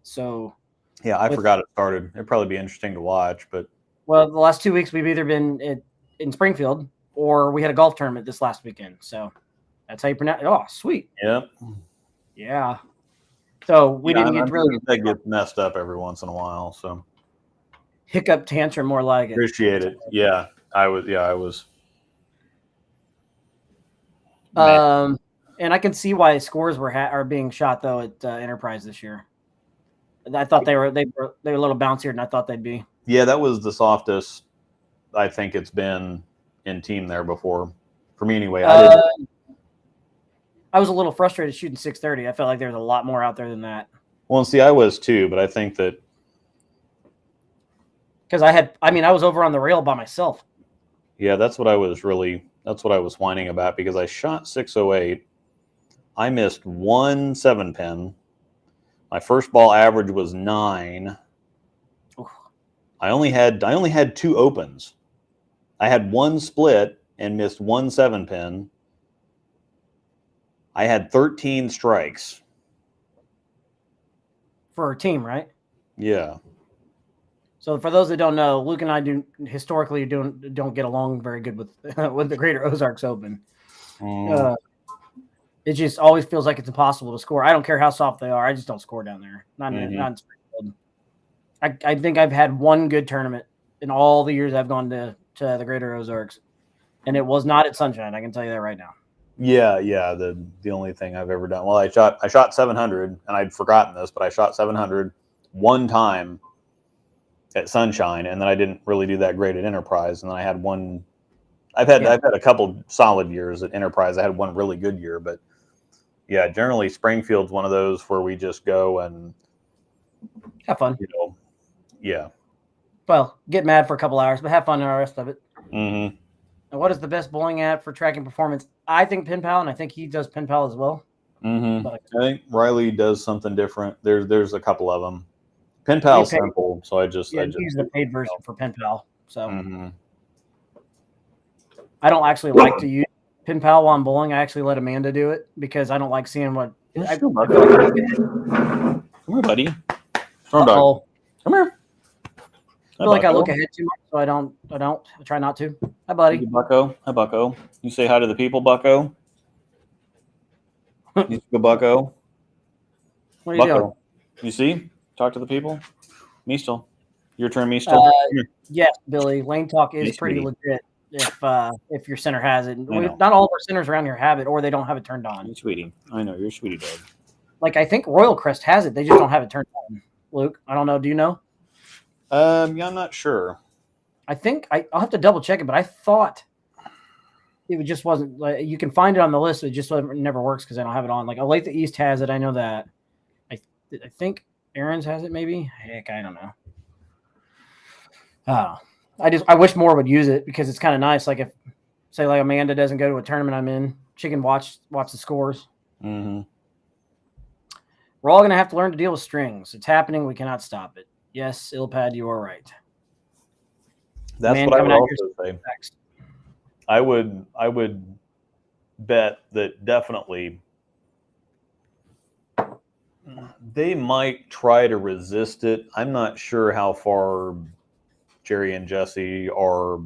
So, yeah, I forgot it started. It'd probably be interesting to watch, but well, the last 2 weeks we've either been in Springfield or we had a golf tournament this last weekend. So that's how you pronounce it. Oh, sweet. Yep. Yeah. So we didn't get really. That gets messed up every once in a while. So hiccup tantrum, more like it. Appreciate it. Yeah, I was. And I can see why scores are being shot though at Enterprise this year. I thought they were a little bouncier than I thought they'd be. Yeah, that was the softest I think it's been in team there before, for me anyway. I was a little frustrated shooting 630. I felt like there was a lot more out there than that. Well, see, I was too, but I think that because I was over on the rail by myself. Yeah, that's what I was whining about, because I shot 608. I missed 1 7-pin. My first ball average was 9. Oof. I only had 2 opens. I had 1 split and missed 1 7-pin. I had 13 strikes. For our team, right? Yeah. So for those that don't know, Luke and I historically don't get along very good with the Greater Ozarks Open. It just always feels like it's impossible to score. I don't care how soft they are. I just don't score down there. Not in Springfield. I think I've had one good tournament in all the years I've gone to the Greater Ozarks, and it was not at Sunshine. I can tell you that right now. Yeah. The only thing I've ever done. Well, I shot 700, and I'd forgotten this, but I shot 700 one time at Sunshine, and then I didn't really do that great at Enterprise. And then I had one. I've had a couple solid years at Enterprise. I had one really good year, but yeah, generally Springfield's one of those where we just go and have fun. Yeah. Well, get mad for a couple hours, but have fun in the rest of it. Mm-hmm. And what is the best bowling app for tracking performance? I think PinPal, and I think he does PinPal as well. Mm-hmm. I think Riley does something different. There's a couple of them. PinPal's simple, so I just use the paid version for PinPal. So mm-hmm. I don't actually like to use PinPal while I'm bowling. I actually let Amanda do it because I don't like seeing what. I feel like Come here, buddy. Storm dog. Uh-oh. Come here. I feel like I look ahead too much, so I don't. I try not to. Hi, buddy. Hey, Bucko. Hi, Bucko. You say hi to the people, Bucko. You go, Bucko. What are you doing? Bucko. You see? Talk to the people. Meastal. Your turn, Meastal. Yes, Billy. Lane talk is Yes, pretty sweetie. legit if your center has it. know. Not all of our centers around here have it, or they don't have it turned on. You're sweetie. I know. You're a sweetie dog. Like, I think Royal Crest has it. They just don't have it turned on. Luke, I don't know. Do you know? Yeah, I'm not sure. I think I'll have to double check it, but I thought it just wasn't. Like, you can find it on the list, but it just never works because I don't have it on. Like, Olathe East has it. I know that. I think Aaron's has it. Maybe. Heck, I don't know. I wish more would use it because it's kind of nice. Like, if say like Amanda doesn't go to a tournament I'm in, she can watch the scores. Mm-hmm. We're all gonna have to learn to deal with strings. It's happening. We cannot stop it. Yes, Ilpad, you are right. That's Man what I would coming also say. I would bet that definitely they might try to resist it. I'm not sure how far Jerry and Jesse are,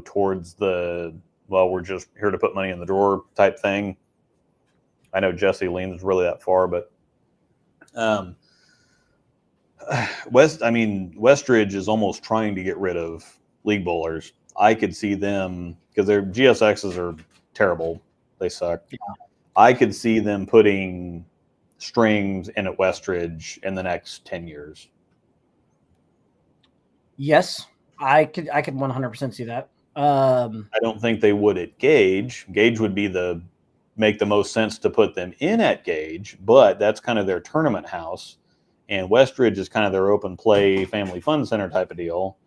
towards the, well, we're just here to put money in the drawer type thing. I know Jesse leans really that far, but Westridge is almost trying to get rid of league bowlers. I could see them, because their GSXs are terrible. They suck. Yeah. I could see them putting strings in at Westridge in the next 10 years. Yes, I could 100% see that. I don't think they would at Gage. Gage would be make the most sense to put them in at Gage, but that's kind of their tournament house. And Westridge is kind of their open play family fun center type of deal.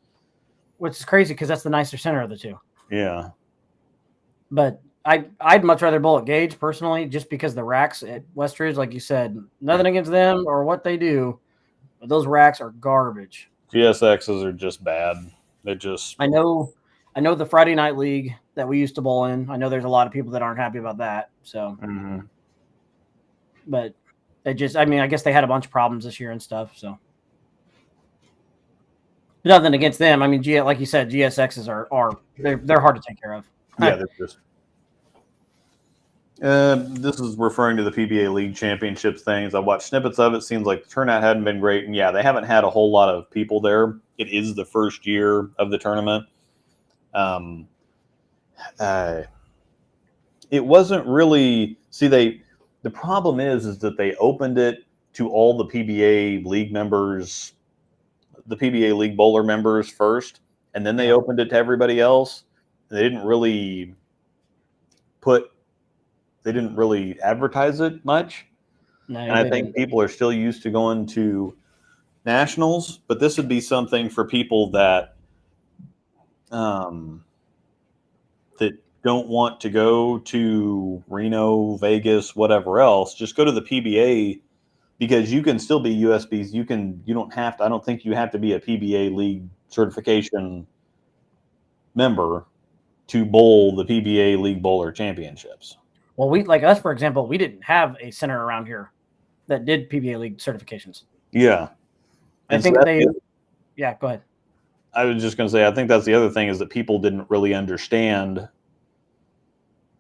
Which is crazy because that's the nicer center of the two. Yeah. But I'd much rather bowl at Gage personally, just because the racks at Westridge, like you said, nothing against them or what they do, but those racks are garbage. GSXs are just bad. They're just. I know the Friday night league that we used to bowl in. I know there's a lot of people that aren't happy about that. So, but they just, I guess they had a bunch of problems this year and stuff. So, nothing against them. Like you said, GSXs are they're hard to take care of. Yeah, they're just. This is referring to the PBA League Championships things. I watched snippets of it. Seems like the turnout hadn't been great. And yeah, they haven't had a whole lot of people there. It is the first year of the tournament. It wasn't really, the problem is that they opened it to all the PBA League members, the PBA League bowler members first, and then they opened it to everybody else. They didn't really advertise it much. No, and I think people are still used to going to nationals, but this would be something for people that that don't want to go to Reno, Vegas, whatever else. Just go to the PBA, because you can still be USBs. I don't think you have to be a PBA League certification member to bowl the PBA League Bowler Championships. Well, like us, for example, we didn't have a center around here that did PBA League certifications. Yeah. I think yeah, go ahead. I was just going to say, I think that's the other thing, is that people didn't really understand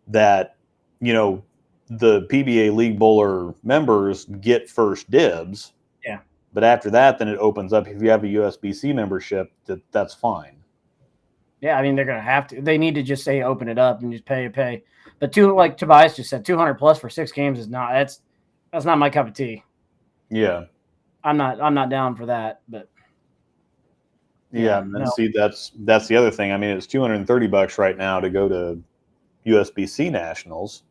that, the PBA League Bowler members get first dibs. Yeah. But after that, then it opens up. If you have a USBC membership, that's fine. Yeah, they're going to have to. They need to just say open it up and just pay. But like Tobias just said, 200 plus for 6 games is not. That's not my cup of tea. Yeah. I'm not down for that. But yeah, and see, that's the other thing. It's $230 right now to go to USBC nationals.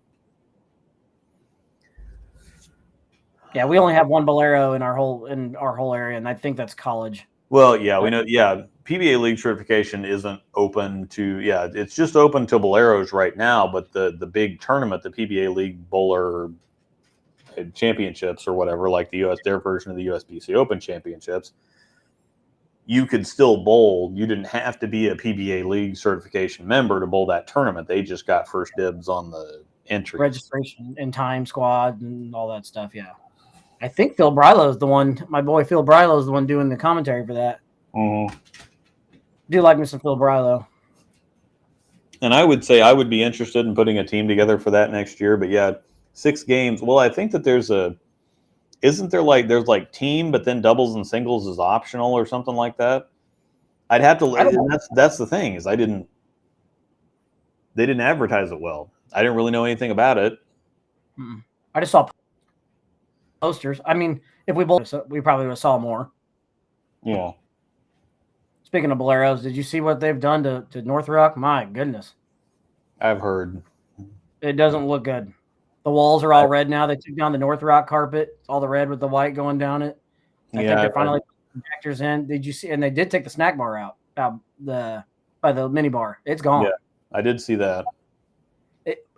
Yeah, we only have one Bowlero in our whole area, and I think that's college. Well, yeah, we know. Yeah, PBA League certification isn't open to. Yeah, it's just open to Bowleros right now. But the big tournament, the PBA League Bowler Championships or whatever, like their version of the USBC Open Championships, you could still bowl. You didn't have to be a PBA League certification member to bowl that tournament. They just got first dibs on the entry, registration and time squad and all that stuff. Yeah. I think Phil Brylow is the one. My boy Phil Brylow is the one doing the commentary for that. Mm-hmm. Do like me some Phil Brylow. And I would say I would be interested in putting a team together for that next year. But yeah, 6 games. Well, I think that there's there's like team, but then doubles and singles is optional or something like that. I'd have to. I don't know. And that's the thing is they didn't advertise it well. I didn't really know anything about it. I just saw posters. I mean, if we both, we probably would have saw more. Yeah. Speaking of Bowleros, did you see what they've done to North Rock? My goodness. I've heard. It doesn't look good. The walls are all red now. They took down the North Rock carpet, all the red with the white going down it. I think they're finally putting projectors in. Did you see? And they did take the snack bar out by the mini bar. It's gone. Yeah, I did see that.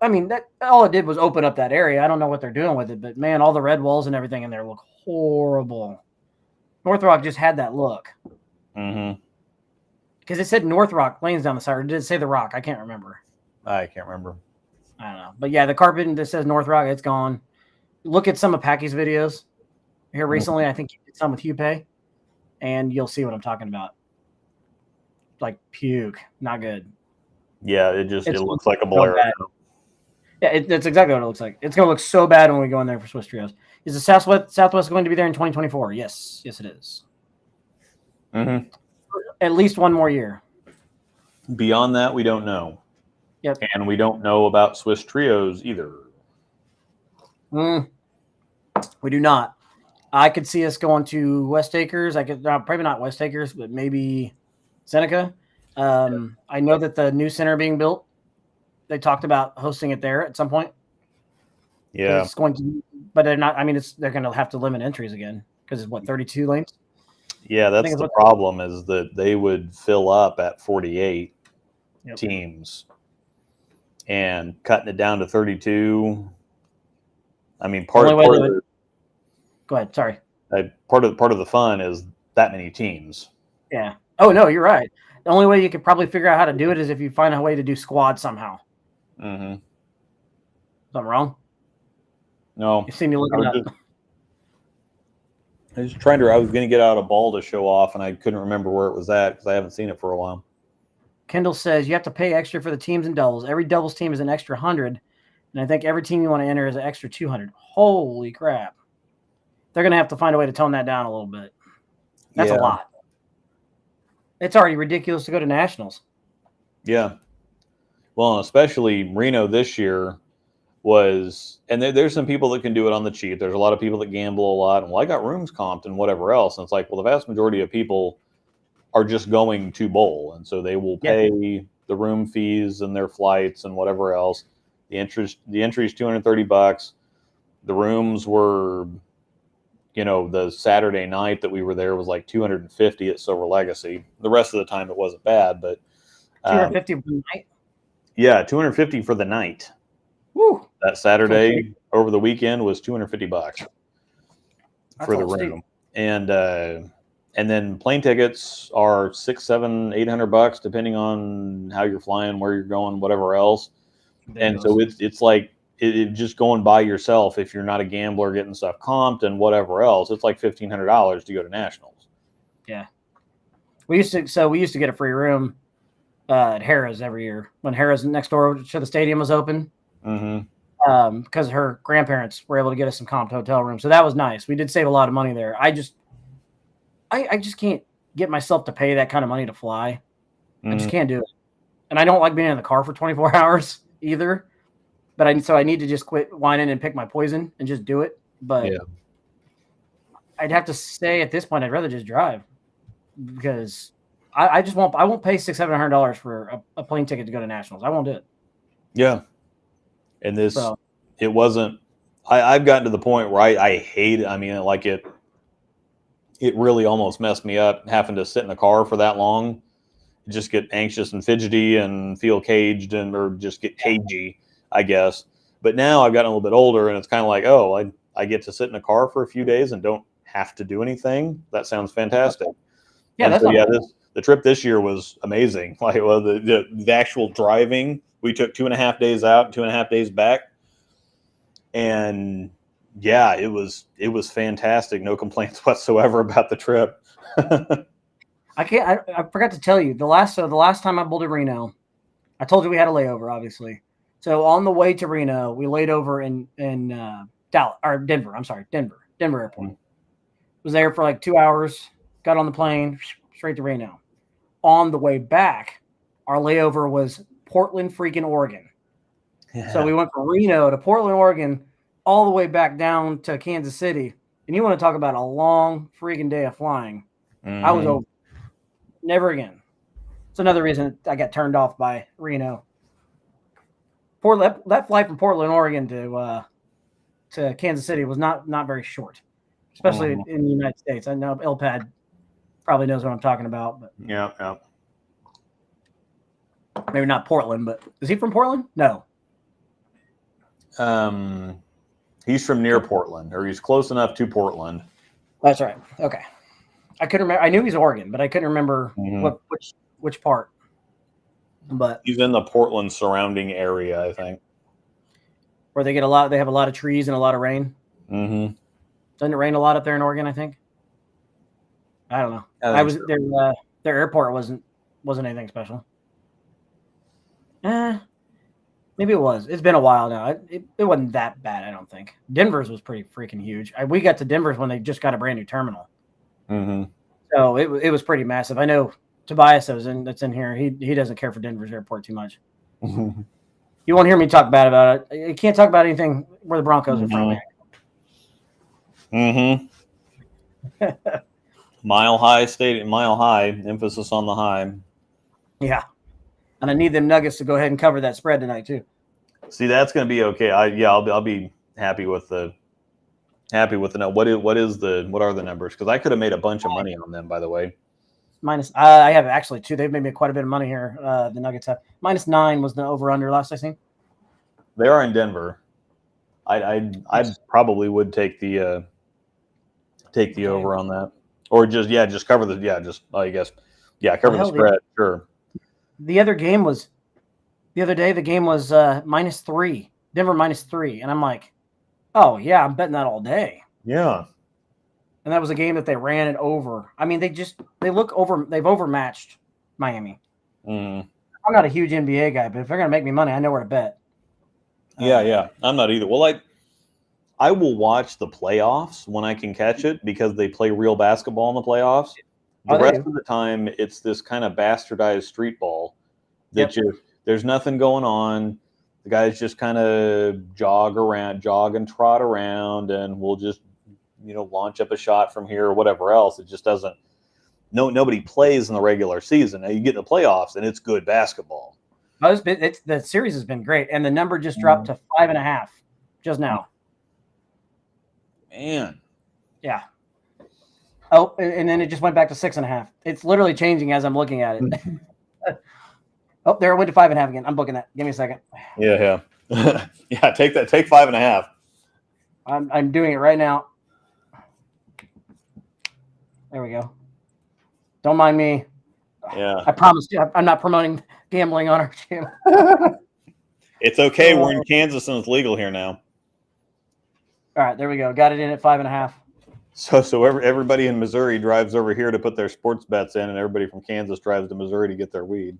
I mean, that all it did was open up that area. I don't know what they're doing with it, but man, all the red walls and everything in there look horrible. North Rock just had that look. Mm-hmm. Because it said North Rock lanes down the side, or did it say the Rock? I can't remember. I can't remember. I don't know. But yeah, the carpet that says North Rock, it's gone. Look at some of Packy's videos here recently. I think he did some with Hupay, and you'll see what I'm talking about. Like puke. Not good. Yeah, it looks like a Bowlero. Yeah, that's exactly what it looks like. It's going to look so bad when we go in there for Swiss Trios. Is the Southwest going to be there in 2024? Yes. Yes, it is. Mm-hmm. At least one more year. Beyond that, we don't know. Yep. And we don't know about Swiss Trios either. We do not. I could see us going to West Acres. I could probably not West Acres, but maybe Seneca. I know that the new center being built, they talked about hosting it there at some point. Yeah. It's going to, but they're not. I mean, they're going to have to limit entries again because it's what 32 lanes. Yeah, that's the problem is that they would fill up at 48 teams, and cutting it down to 32. I mean, part of go ahead. Sorry. Part of the fun is that many teams. Yeah. Oh no, you're right. The only way you could probably figure out how to do it is if you find a way to do squad somehow. Mm-hmm. Something wrong? No. You see me looking up. I was going to get out a ball to show off, and I couldn't remember where it was at because I haven't seen it for a while. Kendall says you have to pay extra for the teams and doubles. Every doubles team is an extra 100, and I think every team you want to enter is an extra 200. Holy crap! They're going to have to find a way to tone that down a little bit. That's a lot. It's already ridiculous to go to nationals. Yeah. Well, especially Reno this year was, and there's some people that can do it on the cheap. There's a lot of people that gamble a lot, and well, I got rooms comped and whatever else. And it's like, well, the vast majority of people are just going to bowl, and so they will pay the room fees and their flights and whatever else. The entry is $230. The rooms were, the Saturday night that we were there was like $250 at Silver Legacy. The rest of the time it wasn't bad, but $250 for the night. Yeah, $250 for the night. Woo! That Saturday over the weekend was $250 for the room, and then plane tickets are $600, $700, $800 depending on how you're flying, where you're going, whatever else. And so it's like it just going by yourself. If you're not a gambler, getting stuff comped and whatever else, it's like $1,500 to go to nationals. Yeah, we used to get a free room at Harrah's every year when Harrah's next door to the stadium was open. Mm-hmm. Because her grandparents were able to get us some comped hotel rooms, so that was nice. We did save a lot of money there. I just can't get myself to pay that kind of money to fly. I just can't do it, and I don't like being in the car for 24 hours either. But I need to just quit whining and pick my poison and just do it. But I'd have to say at this point, I'd rather just drive because I won't pay $600-$700 for a plane ticket to go to nationals. I won't do it. Yeah. And it wasn't, I've gotten to the point where I hate it. I mean, like it really almost messed me up having to sit in the car for that long, just get anxious and fidgety and feel caged or just get cagey, I guess. But now I've gotten a little bit older and it's kind of like, oh, I get to sit in a car for a few days and don't have to do anything. That sounds fantastic. Yeah. The trip this year was amazing. Like, well, the actual driving, we took 2.5 days out, 2.5 days back. And Yeah, it was fantastic. No complaints whatsoever about the trip. I forgot to tell you the last time I bowled in Reno, I told you we had a layover, obviously. So on the way to Reno, we laid over in Dallas or Denver. I'm sorry, Denver Airport. Was there for like 2 hours. Got on the plane straight to Reno. On the way back, our layover was Portland, freaking Oregon. Yeah. So we went from Reno to Portland, Oregon, all the way back down to Kansas City. And you want to talk about a long freaking day of flying? I was over. Never again. It's another reason I got turned off by Reno. That flight from Portland, Oregon to Kansas City was not very short, especially in the United States. I know Ilpad probably knows what I'm talking about. But yeah. Maybe not Portland, but is he from Portland? No. He's from near Portland, or he's close enough to Portland. That's right. Okay. I couldn't remember. I knew he's Oregon, but I couldn't remember which part. But he's in the Portland surrounding area, I think. Where they have a lot of trees and a lot of rain. Mm-hmm. Doesn't it rain a lot up there in Oregon, I think? I don't know. I was there. Their airport wasn't anything special. Maybe it was. It's been a while now. It wasn't that bad, I don't think. Denver's was pretty freaking huge. We got to Denver's when they just got a brand new terminal. Mm-hmm. So it was pretty massive. I know Tobias that's in here. He doesn't care for Denver's airport too much. Mm-hmm. You won't hear me talk bad about it. You can't talk about anything where the Broncos are from. Mm-hmm. Mile high, emphasis on the high. Yeah. And I need them Nuggets to go ahead and cover that spread tonight too. See, that's going to be okay. I'll be happy with the what are the numbers? Because I could have made a bunch of money on them, by the way. I have actually too. They've made me quite a bit of money here. The Nuggets have -9 was the over under last I seen. They are in Denver. I probably would take the over on that, or just cover the cover the spread. Sure. The other day the game was -3, Denver -3, and I'm like, oh yeah, I'm betting that all day. Yeah. And that was a game that they ran it over. I mean, they've overmatched Miami. Mm. I'm not a huge NBA guy, but if they're gonna make me money, I know where to bet. Yeah. I'm not either. Well, I will watch the playoffs when I can catch it because they play real basketball in the playoffs. The rest of the time, it's this kind of bastardized street ball that there's nothing going on. The guys just kind of jog and trot around, and we'll just, launch up a shot from here or whatever else. It just doesn't. Nobody plays in the regular season. Now you get in the playoffs, and it's good basketball. The series has been great, and the number just dropped to 5.5 just now. Man. Yeah. Oh, and then it just went back to 6.5. It's literally changing as I'm looking at it. Oh, there it went to 5.5 again. I'm booking that. Give me a second. Yeah. Yeah, take that. Take 5.5. I'm doing it right now. There we go. Don't mind me. Yeah. I promise you, I'm not promoting gambling on our channel. It's okay. We're in Kansas and it's legal here now. All right, there we go. Got it in at 5.5. So everybody in Missouri drives over here to put their sports bets in, and everybody from Kansas drives to Missouri to get their weed.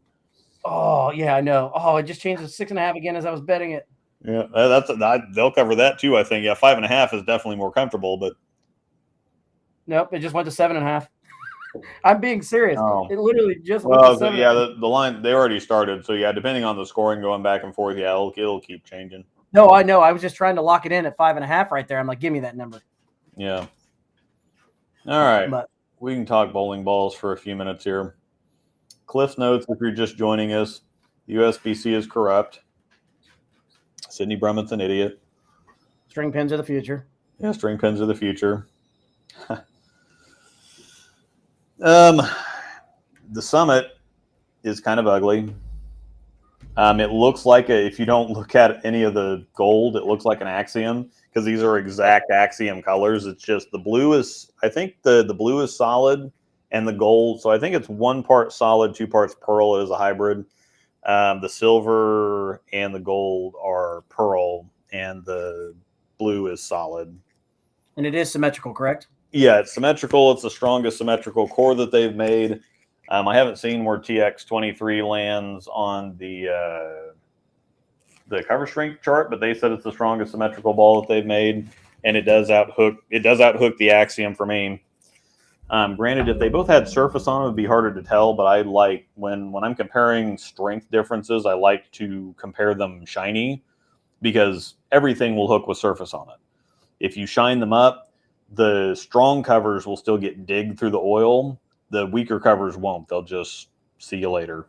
Oh yeah, I know. Oh, it just changed to 6.5 again as I was betting it. Yeah, they'll cover that too. I think. Yeah, 5.5 is definitely more comfortable, but nope, it just went to 7.5. I'm being serious. Oh. It literally just went to 7. Yeah, the line they already started. So yeah, depending on the scoring going back and forth, yeah, it'll keep changing. No, I know. I was just trying to lock it in at 5.5 right there. I'm like, give me that number. Yeah. All right. But we can talk bowling balls for a few minutes here. Cliff's notes, if you're just joining us, the USBC is corrupt. Sidney Brummett's an idiot. String pins are the future. Yeah, string pins are the future. The summit is kind of ugly. It looks like if you don't look at any of the gold, it looks like an axiom because these are exact axiom colors. It's just the blue is, I think the blue is solid and the gold. So I think it's 1 part solid, 2 parts pearl as a hybrid. The silver and the gold are pearl and the blue is solid. And it is symmetrical, correct? Yeah, it's symmetrical. It's the strongest symmetrical core that they've made. I haven't seen where TX23 lands on the cover strength chart, but they said it's the strongest symmetrical ball that they've made, and it does outhook the Axiom for me. Granted, if they both had surface on it, would be harder to tell, but I like when I'm comparing strength differences, I like to compare them shiny because everything will hook with surface on it. If you shine them up, the strong covers will still get digged through the oil. The weaker covers won't. They'll just see you later.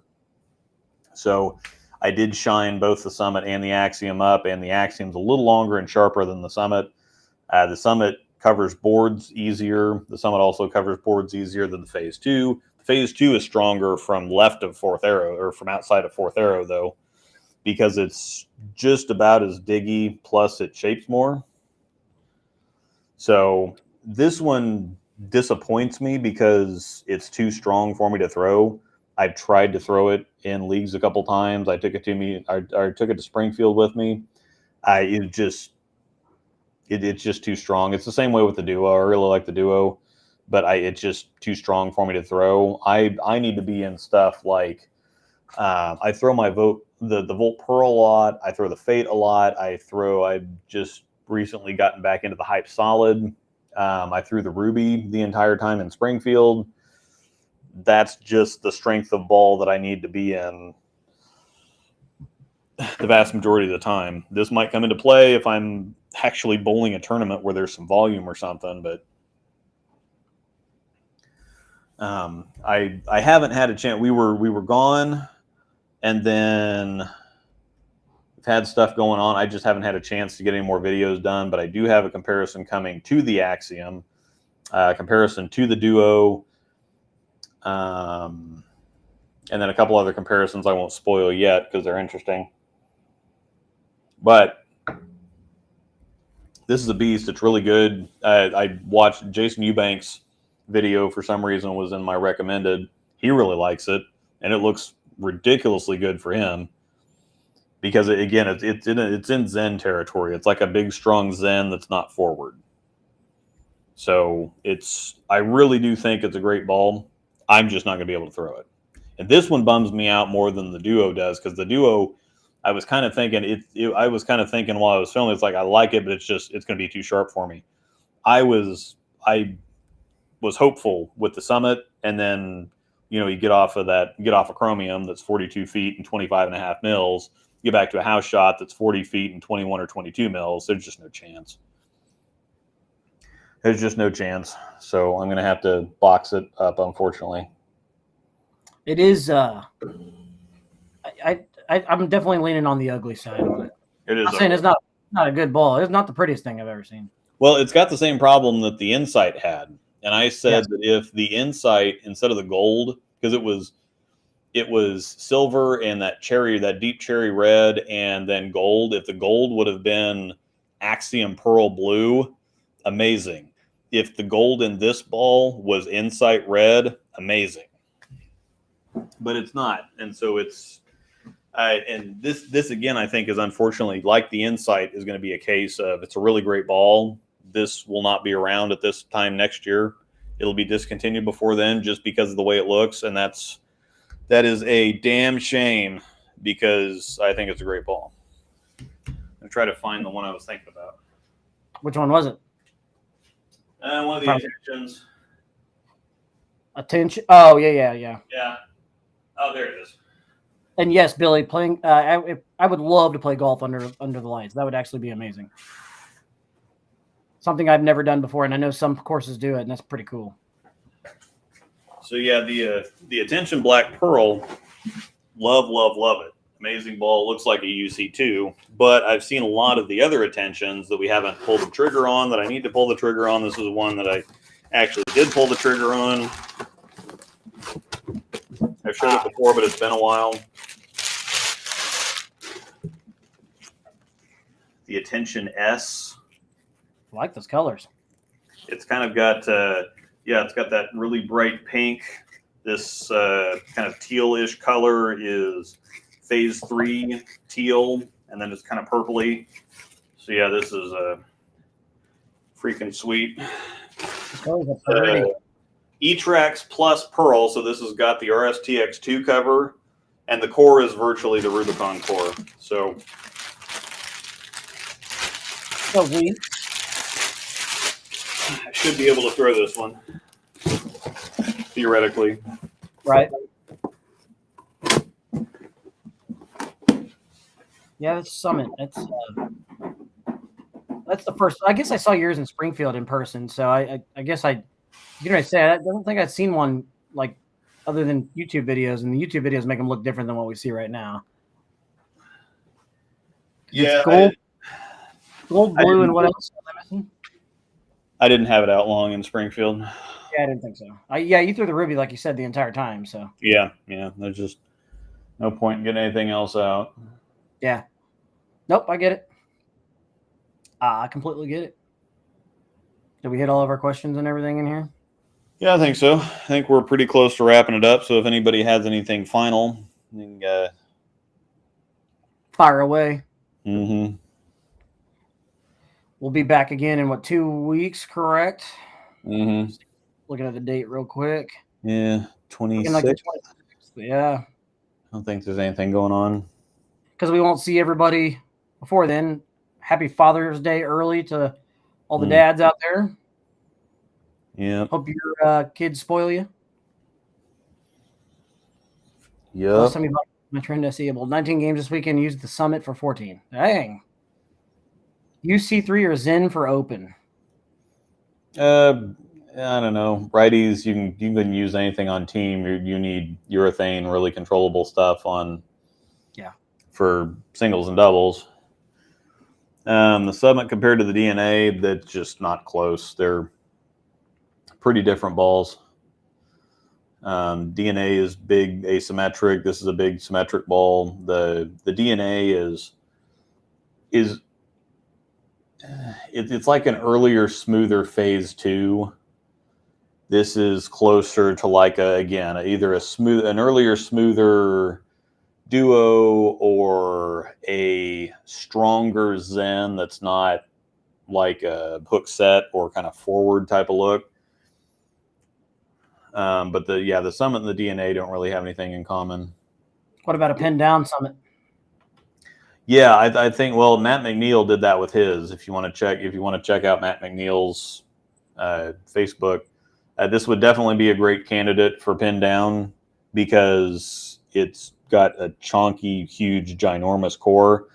So I did shine both the Summit and the Axiom up, and the Axiom's a little longer and sharper than the Summit. The Summit covers boards easier. The Summit also covers boards easier than the Phase 2. The Phase 2 is stronger from left of fourth arrow, or from outside of fourth arrow, though, because it's just about as diggy, plus it shapes more. So this one disappoints me because it's too strong for me to throw. I've tried to throw it in leagues a couple times. I took it to Springfield with me. It's just too strong. It's the same way with the Duo. I really like the Duo, but it's just too strong for me to throw. I need to be in stuff like I throw my the Volt Pearl a lot. I throw the Fate a lot. I've just recently gotten back into the Hype Solid. I threw the Ruby the entire time in Springfield. That's just the strength of ball that I need to be in the vast majority of the time. This might come into play if I'm actually bowling a tournament where there's some volume or something, but I haven't had a chance. We were gone, and then we've had stuff going on. I just haven't had a chance to get any more videos done, but I do have a comparison coming to the Axiom, comparison to the Duo, and then a couple other comparisons I won't spoil yet because they're interesting. But this is a beast. It's really good. I watched Jason Eubanks' video for some reason was in my recommended. He really likes it, and it looks ridiculously good for him because it's in Zen territory. It's like a big strong Zen that's not forward. So I really do think it's a great ball. I'm just not going to be able to throw it. And this one bums me out more than the Duo does because the Duo, I was kind of thinking I was kind of thinking while I was filming, it's like I like it, but it's going to be too sharp for me. I was hopeful with the Summit, and then you get off of chromium that's 42 feet and 25.5 mils. You get back to a house shot that's 40 feet and 21 or 22 mils. There's just no chance. There's just no chance. So I'm going to have to box it up, unfortunately. It is. I'm definitely leaning on the ugly side on it. It is. I'm saying it's not a good ball. It's not the prettiest thing I've ever seen. Well, it's got the same problem that the Insight had, and I said that if the Insight, instead of the gold, because it was silver and that deep cherry red, and then gold. If the gold would have been Axiom Pearl Blue, amazing. If the gold in this ball was Insight red, amazing. But it's not, and so and this again, I think, is unfortunately, like the Insight, is going to be a case of it's a really great ball. This will not be around at this time next year. It'll be discontinued before then, just because of the way it looks, and that is a damn shame because I think it's a great ball. I'm trying to find the one I was thinking about. Which one was it? One of the Attentions. Attention. Oh yeah. Yeah. Oh, there it is. And yes, Billy, playing. I would love to play golf under the lights. That would actually be amazing. Something I've never done before, and I know some courses do it, and that's pretty cool. So yeah, the Attention Black Pearl, love it. Amazing ball. Looks like a UC2, but I've seen a lot of the other Attentions that we haven't pulled the trigger on that I need to pull the trigger on. This is one that I actually did pull the trigger on. I've showed it before, but it's been a while. The Attention S. I like those colors. It's kind of got, it's got that really bright pink. This kind of tealish color is Phase 3 teal, and then it's kind of purpley. So yeah, this is freaking sweet. Oh, pretty. E-Trax Plus Pearl. So this has got the RSTX2 cover, and the core is virtually the Rubicon core. So we I should be able to throw this one, theoretically. right. Yeah, that's Summit. That's the first. I guess I saw yours in Springfield in person, so I guess you know, I say I don't think I've seen one like other than YouTube videos, and the YouTube videos make them look different than what we see right now. Yeah, it's gold, blue, and what else am I missing? I didn't have it out long in Springfield. Yeah, I didn't think so. Yeah, you threw the Ruby like you said the entire time. So yeah, there's just no point in getting anything else out. Yeah, nope, I get it. I completely get it. Did we hit all of our questions and everything in here? Yeah, I think so. I think we're pretty close to wrapping it up. So if anybody has anything final, then, fire away. Mm-hmm. We'll be back again in 2 weeks, correct? Mm-hmm. Looking at the date real quick. Yeah, 26. Like 26th. Yeah. I don't think there's anything going on. Because we won't see everybody before then. Happy Father's Day early to all the dads out there. Yeah. Hope your kids spoil you. Yeah. Last time you bought my trend disabled. 19 games this weekend. Used the Summit for 14. Dang. UC3 or Zen for open? I don't know. Righties, you can use anything on team. You need urethane, really controllable stuff on. Yeah. For singles and doubles. The Summit compared to the DNA, that's just not close. They're pretty different balls. DNA is big asymmetric. This is a big symmetric ball. The DNA it's like an earlier, smoother phase 2. This is closer to like either an earlier, smoother duo or a stronger Zen that's not like a hook set or kind of forward type of look. But the Summit and the DNA don't really have anything in common. What about a pin down Summit? Yeah, I think Matt McNeil did that with his. If you want to check out Matt McNeil's Facebook, this would definitely be a great candidate for pin down because it's got a chunky, huge, ginormous core.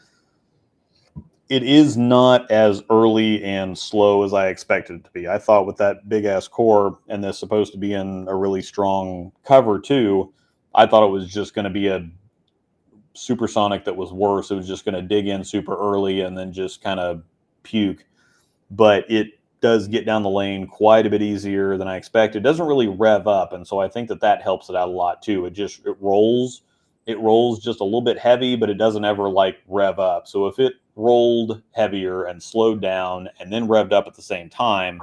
It is not as early and slow as I expected it to be. I thought with that big ass core and this supposed to be in a really strong cover too, I thought it was just going to be a supersonic that was worse. It was just going to dig in super early and then just kind of puke. But it does get down the lane quite a bit easier than I expected. It doesn't really rev up, and so I think that helps it out a lot too. It rolls. It rolls just a little bit heavy, but it doesn't ever like rev up. So if it rolled heavier and slowed down and then revved up at the same time,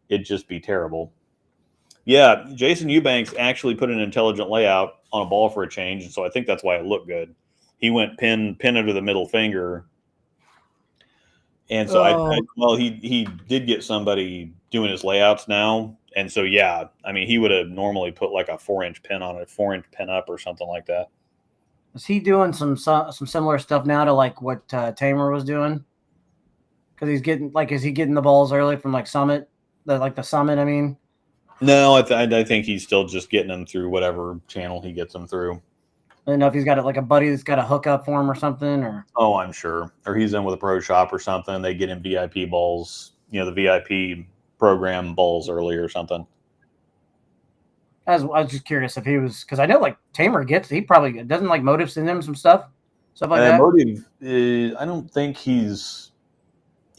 it'd just be terrible. Yeah, Jason Eubanks actually put an intelligent layout on a ball for a change, and so I think that's why it looked good. He went pin under the middle finger, and so he did get somebody doing his layouts now, and so yeah, I mean he would have normally put like a 4-inch pin on it, 4-inch pin up or something like that. Is he doing some similar stuff now to like what Tamer was doing? Because he's getting is he getting the balls early from like Summit, the Summit? I mean, no, I think he's still just getting them through whatever channel he gets them through. I don't know if he's got like a buddy that's got a hookup for him or something, or I'm sure, or he's in with a pro shop or something. They get him VIP balls, the VIP program balls early or something. I was just curious if he was, because I know like Tamer he probably doesn't like Motive send him some stuff like that. Motive, I don't think he's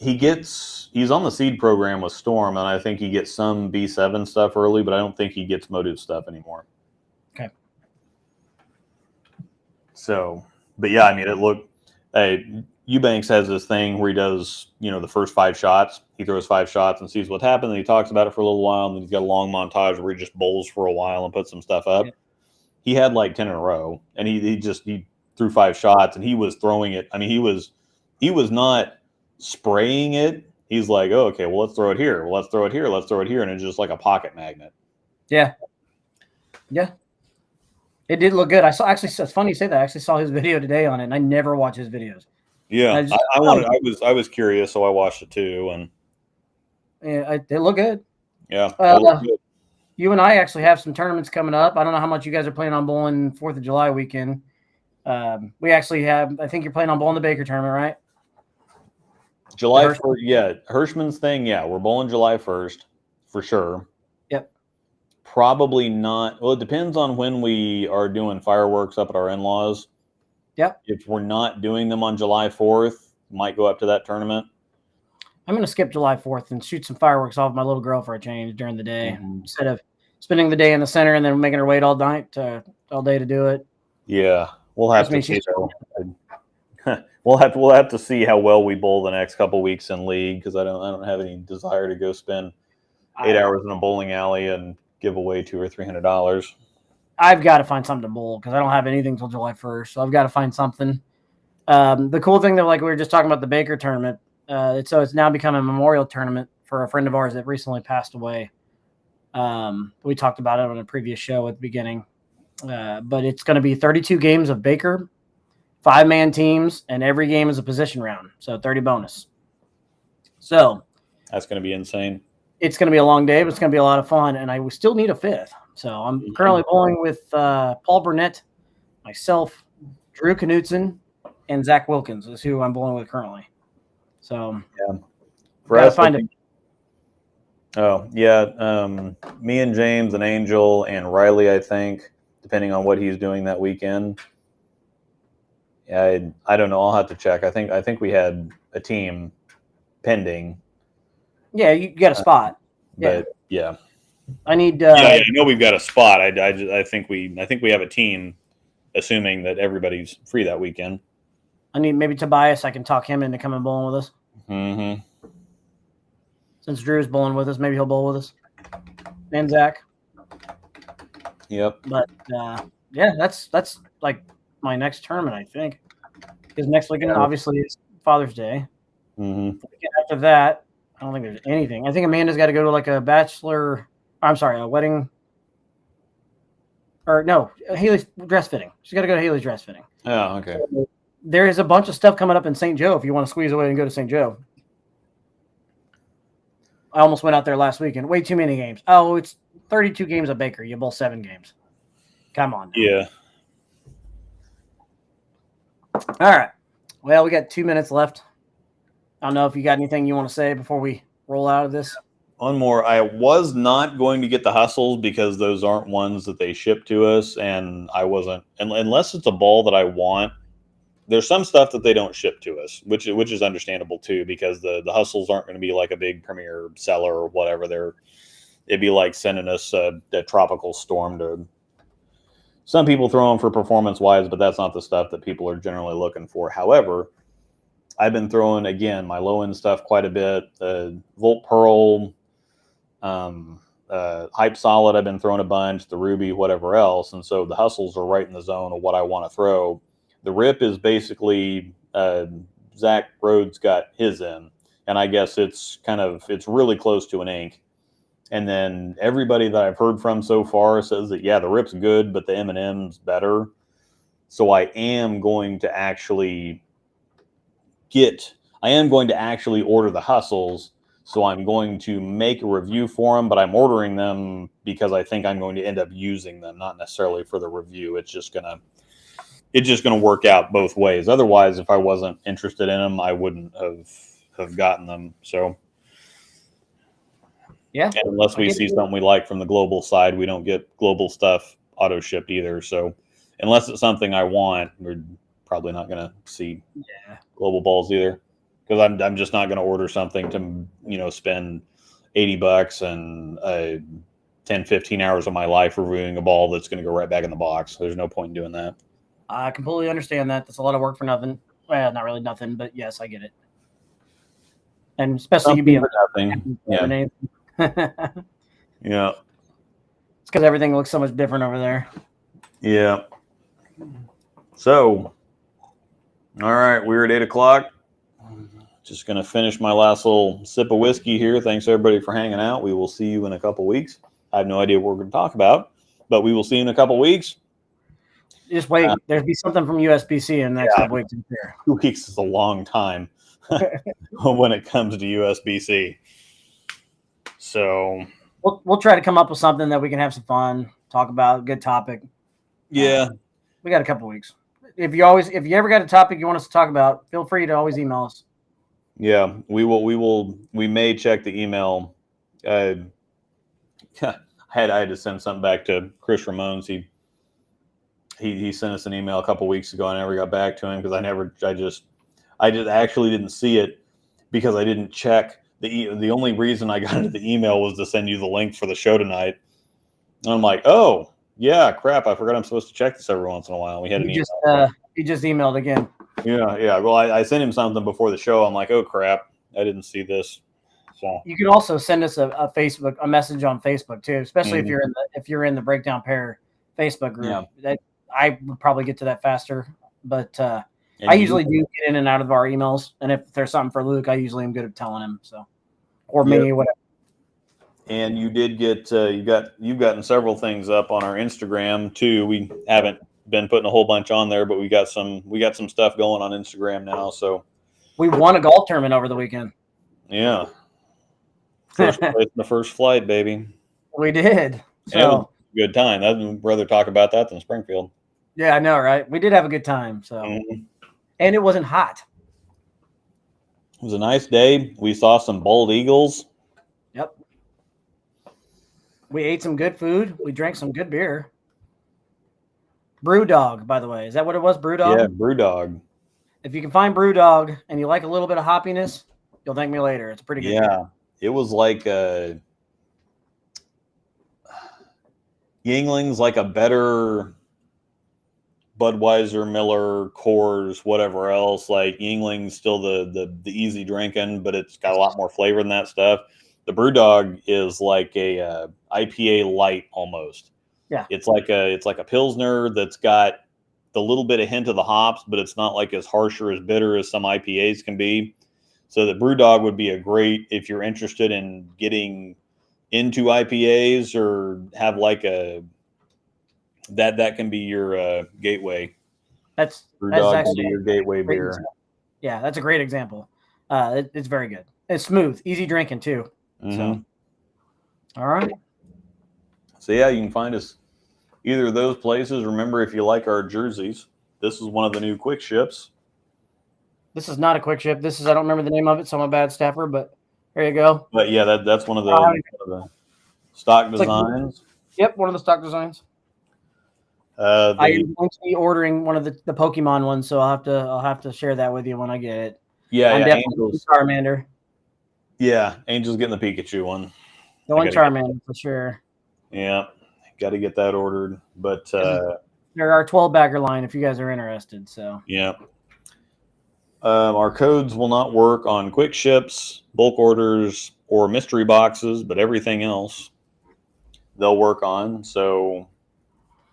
on the seed program with Storm, and I think he gets some B7 stuff early, but I don't think he gets Motive stuff anymore. Okay. So, but yeah, I mean, it looked. Eubanks has this thing where he does, the first 5 shots. He throws 5 shots and sees what happened. And he talks about it for a little while, and then he's got a long montage where he just bowls for a while and puts some stuff up. Yeah. He had like 10 in a row, and he threw 5 shots, and he was throwing it. I mean, he was not spraying it. he's like, oh, okay, well, let's throw it here. Well, let's throw it here. Let's throw it here. And it's just like a pocket magnet. Yeah. Yeah. It did look good. I saw, actually, it's funny you say that. I actually saw his video today on it, and I never watch his videos. Yeah. I was curious, so I watched it too. And yeah, they look good. Yeah. Good. You and I actually have some tournaments coming up. I don't know how much you guys are planning on bowling 4th of July weekend. We actually have, I think you're planning on bowling the Baker tournament, right? July 1st, yeah. Hirschman's thing, yeah. We're bowling July 1st for sure. Yep. Probably not. Well, it depends on when we are doing fireworks up at our in-laws. Yep. If we're not doing them on July 4th, might go up to that tournament. I'm going to skip July 4th and shoot some fireworks off my little girl for a change during the day instead of spending the day in the center and then making her wait all day to do it. Yeah, we'll have to see. We'll have to see how well we bowl the next couple weeks in league, because I don't have any desire to go spend 8 hours in a bowling alley and give away $200 or $300. I've got to find something to bowl because I don't have anything till July 1st, so I've got to find something. The cool thing, though, like we were just talking about the Baker tournament, so it's now become a memorial tournament for a friend of ours that recently passed away. We talked about it on a previous show at the beginning, but it's going to be 32 games of Baker, 5-man teams, and every game is a position round, so 30 bonus. So that's going to be insane. It's going to be a long day, but it's going to be a lot of fun, and I still need a 5th. So I'm currently bowling with Paul Burnett, myself, Drew Knutson, and Zach Wilkins is who I'm bowling with currently. So yeah, for us, find it. Oh yeah, me and James and Angel and Riley, I think, depending on what he's doing that weekend. Yeah, I don't know. I'll have to check. I think we had a team pending. Yeah, you got a spot. But yeah. I need. I know we've got a spot. I think we have a team, assuming that everybody's free that weekend. I need maybe Tobias. I can talk him into coming bowling with us. Mm-hmm. Since Drew's bowling with us, maybe he'll bowl with us. And Zach. Yep. But yeah, that's like my next tournament, I think. Because next weekend obviously is Father's Day. Mm-hmm. After that, I don't think there's anything. I think Amanda's got to go to like a a wedding. Or no, Haley's dress fitting. She's got to go to Haley's dress fitting. Oh, okay. So there is a bunch of stuff coming up in St. Joe if you want to squeeze away and go to St. Joe. I almost went out there last weekend. Way too many games. Oh, it's 32 games of Baker. You bowl 7 games. Come on. Now. Yeah. All right. Well, we got 2 minutes left. I don't know if you got anything you want to say before we roll out of this. One more. I was not going to get the hustles because those aren't ones that they ship to us, and I wasn't. Unless it's a ball that I want. There's some stuff that they don't ship to us, which is understandable too, because the hustles aren't going to be like a big premier seller or whatever. It'd be like sending us a tropical storm to. Some people throw them for performance wise, but that's not the stuff that people are generally looking for. However, I've been throwing again my low end stuff quite a bit. Volt Pearl, Hype Solid. I've been throwing a bunch. The Ruby, whatever else, and so the hustles are right in the zone of what I want to throw. The Rip is basically Zach Rhodes got his in, and I guess it's really close to an ink. And then everybody that I've heard from so far says that yeah, the Rip's good, but the M&M's better. So I am going to actually order the hustles. So I'm going to make a review for them, but I'm ordering them because I think I'm going to end up using them, not necessarily for the review. It's just gonna work out both ways. Otherwise, if I wasn't interested in them, I wouldn't have gotten them. So, yeah. And unless we see something we like from the global side, we don't get global stuff auto shipped either. So, unless it's something I want, we're probably not going to see global balls either. Because I'm just not going to order something to spend $80 and 10, 15 hours of my life reviewing a ball that's going to go right back in the box. There's no point in doing that. I completely understand that. That's a lot of work for nothing. Well, not really nothing, but yes, I get it. And especially you being nothing. Yeah. Yeah. It's because everything looks so much different over there. Yeah. So, all right, we're at 8:00. just going to finish my last little sip of whiskey here. Thanks, everybody, for hanging out. We will see you in a couple weeks. I have no idea what we're going to talk about, but we will see you in a couple weeks. Just wait. There'll be something from USBC in the next couple weeks. 2 weeks is a long time when it comes to USBC. So we'll try to come up with something that we can have some fun, talk about, good topic. Yeah. We got a couple weeks. If you ever got a topic you want us to talk about, feel free to always email us. Yeah, we may check the email. I had to send something back to Chris Ramones. He sent us an email a couple weeks ago. I never got back to him because I just actually didn't see it because I didn't check the only reason I got into the email was to send you the link for the show tonight. And I'm like, oh yeah, crap! I forgot I'm supposed to check this every once in a while. We had an email. He just emailed again. Yeah. Well, I sent him something before the show. I'm like, oh crap, I didn't see this. So you can also send us a message on Facebook too, especially if you're in the Breakdown Pair Facebook group. Yeah. I would probably get to that faster, but I usually do get in and out of our emails, and if there's something for Luke, I usually am good at telling him. So, or me, whatever. And you did get you've gotten several things up on our Instagram too. We haven't been putting a whole bunch on there, but we got some stuff going on Instagram now. So we won a golf tournament over the weekend. Yeah, first place in the first flight, baby. We did. So it was a good time. I'd rather talk about that than Springfield. Yeah, I know, right? We did have a good time. So, and it wasn't hot. It was a nice day. We saw some bald eagles. Yep. We ate some good food. We drank some good beer. Brewdog, by the way. Is that what it was? Brewdog? Yeah, Brewdog. If you can find Brewdog and you like a little bit of hoppiness, you'll thank me later. It's pretty good. Yeah. Beer. It was like Yingling's like a better Budweiser, Miller, Coors, whatever else. Like Yingling's still the easy drinking, but it's got a lot more flavor than that stuff. The Brewdog is like a IPA light almost. Yeah, it's like a Pilsner that's got the little bit of hint of the hops, but it's not like as harsh or as bitter as some IPAs can be. So the Brewdog would be a great if you're interested in getting into IPAs or have like that can be your gateway. That's actually your gateway beer. Example. Yeah, that's a great example. It's very good. It's smooth, easy drinking too. Mm-hmm. So, all right. So yeah, you can find us either of those places. Remember, if you like our jerseys, this is one of the new quick ships. This is not a quick ship. This is I don't remember the name of it, so I'm a bad staffer, but there you go. But yeah, that's one of the stock designs. Yep, one of the stock designs. I'm going to be ordering one of the Pokemon ones, so I'll have to share that with you when I get it. Yeah, I'm definitely Charmander. Yeah, Angel's getting the Pikachu one. The one Charmander for sure. Yeah, got to get that ordered. But there are 12-bagger line if you guys are interested. So yeah, our codes will not work on quick ships, bulk orders, or mystery boxes, but everything else they'll work on. So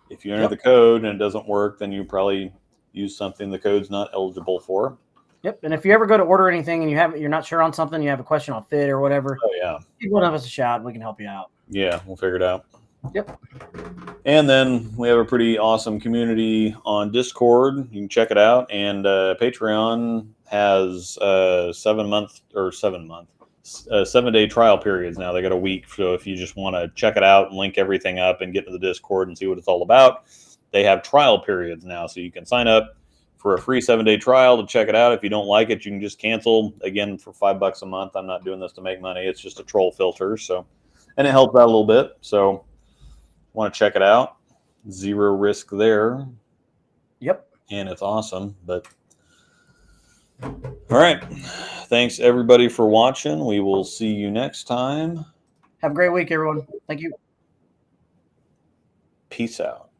if you enter the code and it doesn't work, then you probably use something the code's not eligible for. Yep. And if you ever go to order anything and you're not sure on something, you have a question on fit or whatever. Oh yeah. Give one of us a shout. We can help you out. Yeah, we'll figure it out. Yep. And then we have a pretty awesome community on Discord. You can check it out. And Patreon has 7-day trial periods now. They got a week. So if you just want to check it out and link everything up and get to the Discord and see what it's all about, they have trial periods now. So you can sign up for a free 7-day trial to check it out. If you don't like it, you can just cancel. Again, for $5 a month. I'm not doing this to make money. It's just a troll filter. So, and it helps out a little bit. So want to check it out. 0 risk there. Yep. And it's awesome. But all right. Thanks everybody for watching. We will see you next time. Have a great week, everyone. Thank you. Peace out.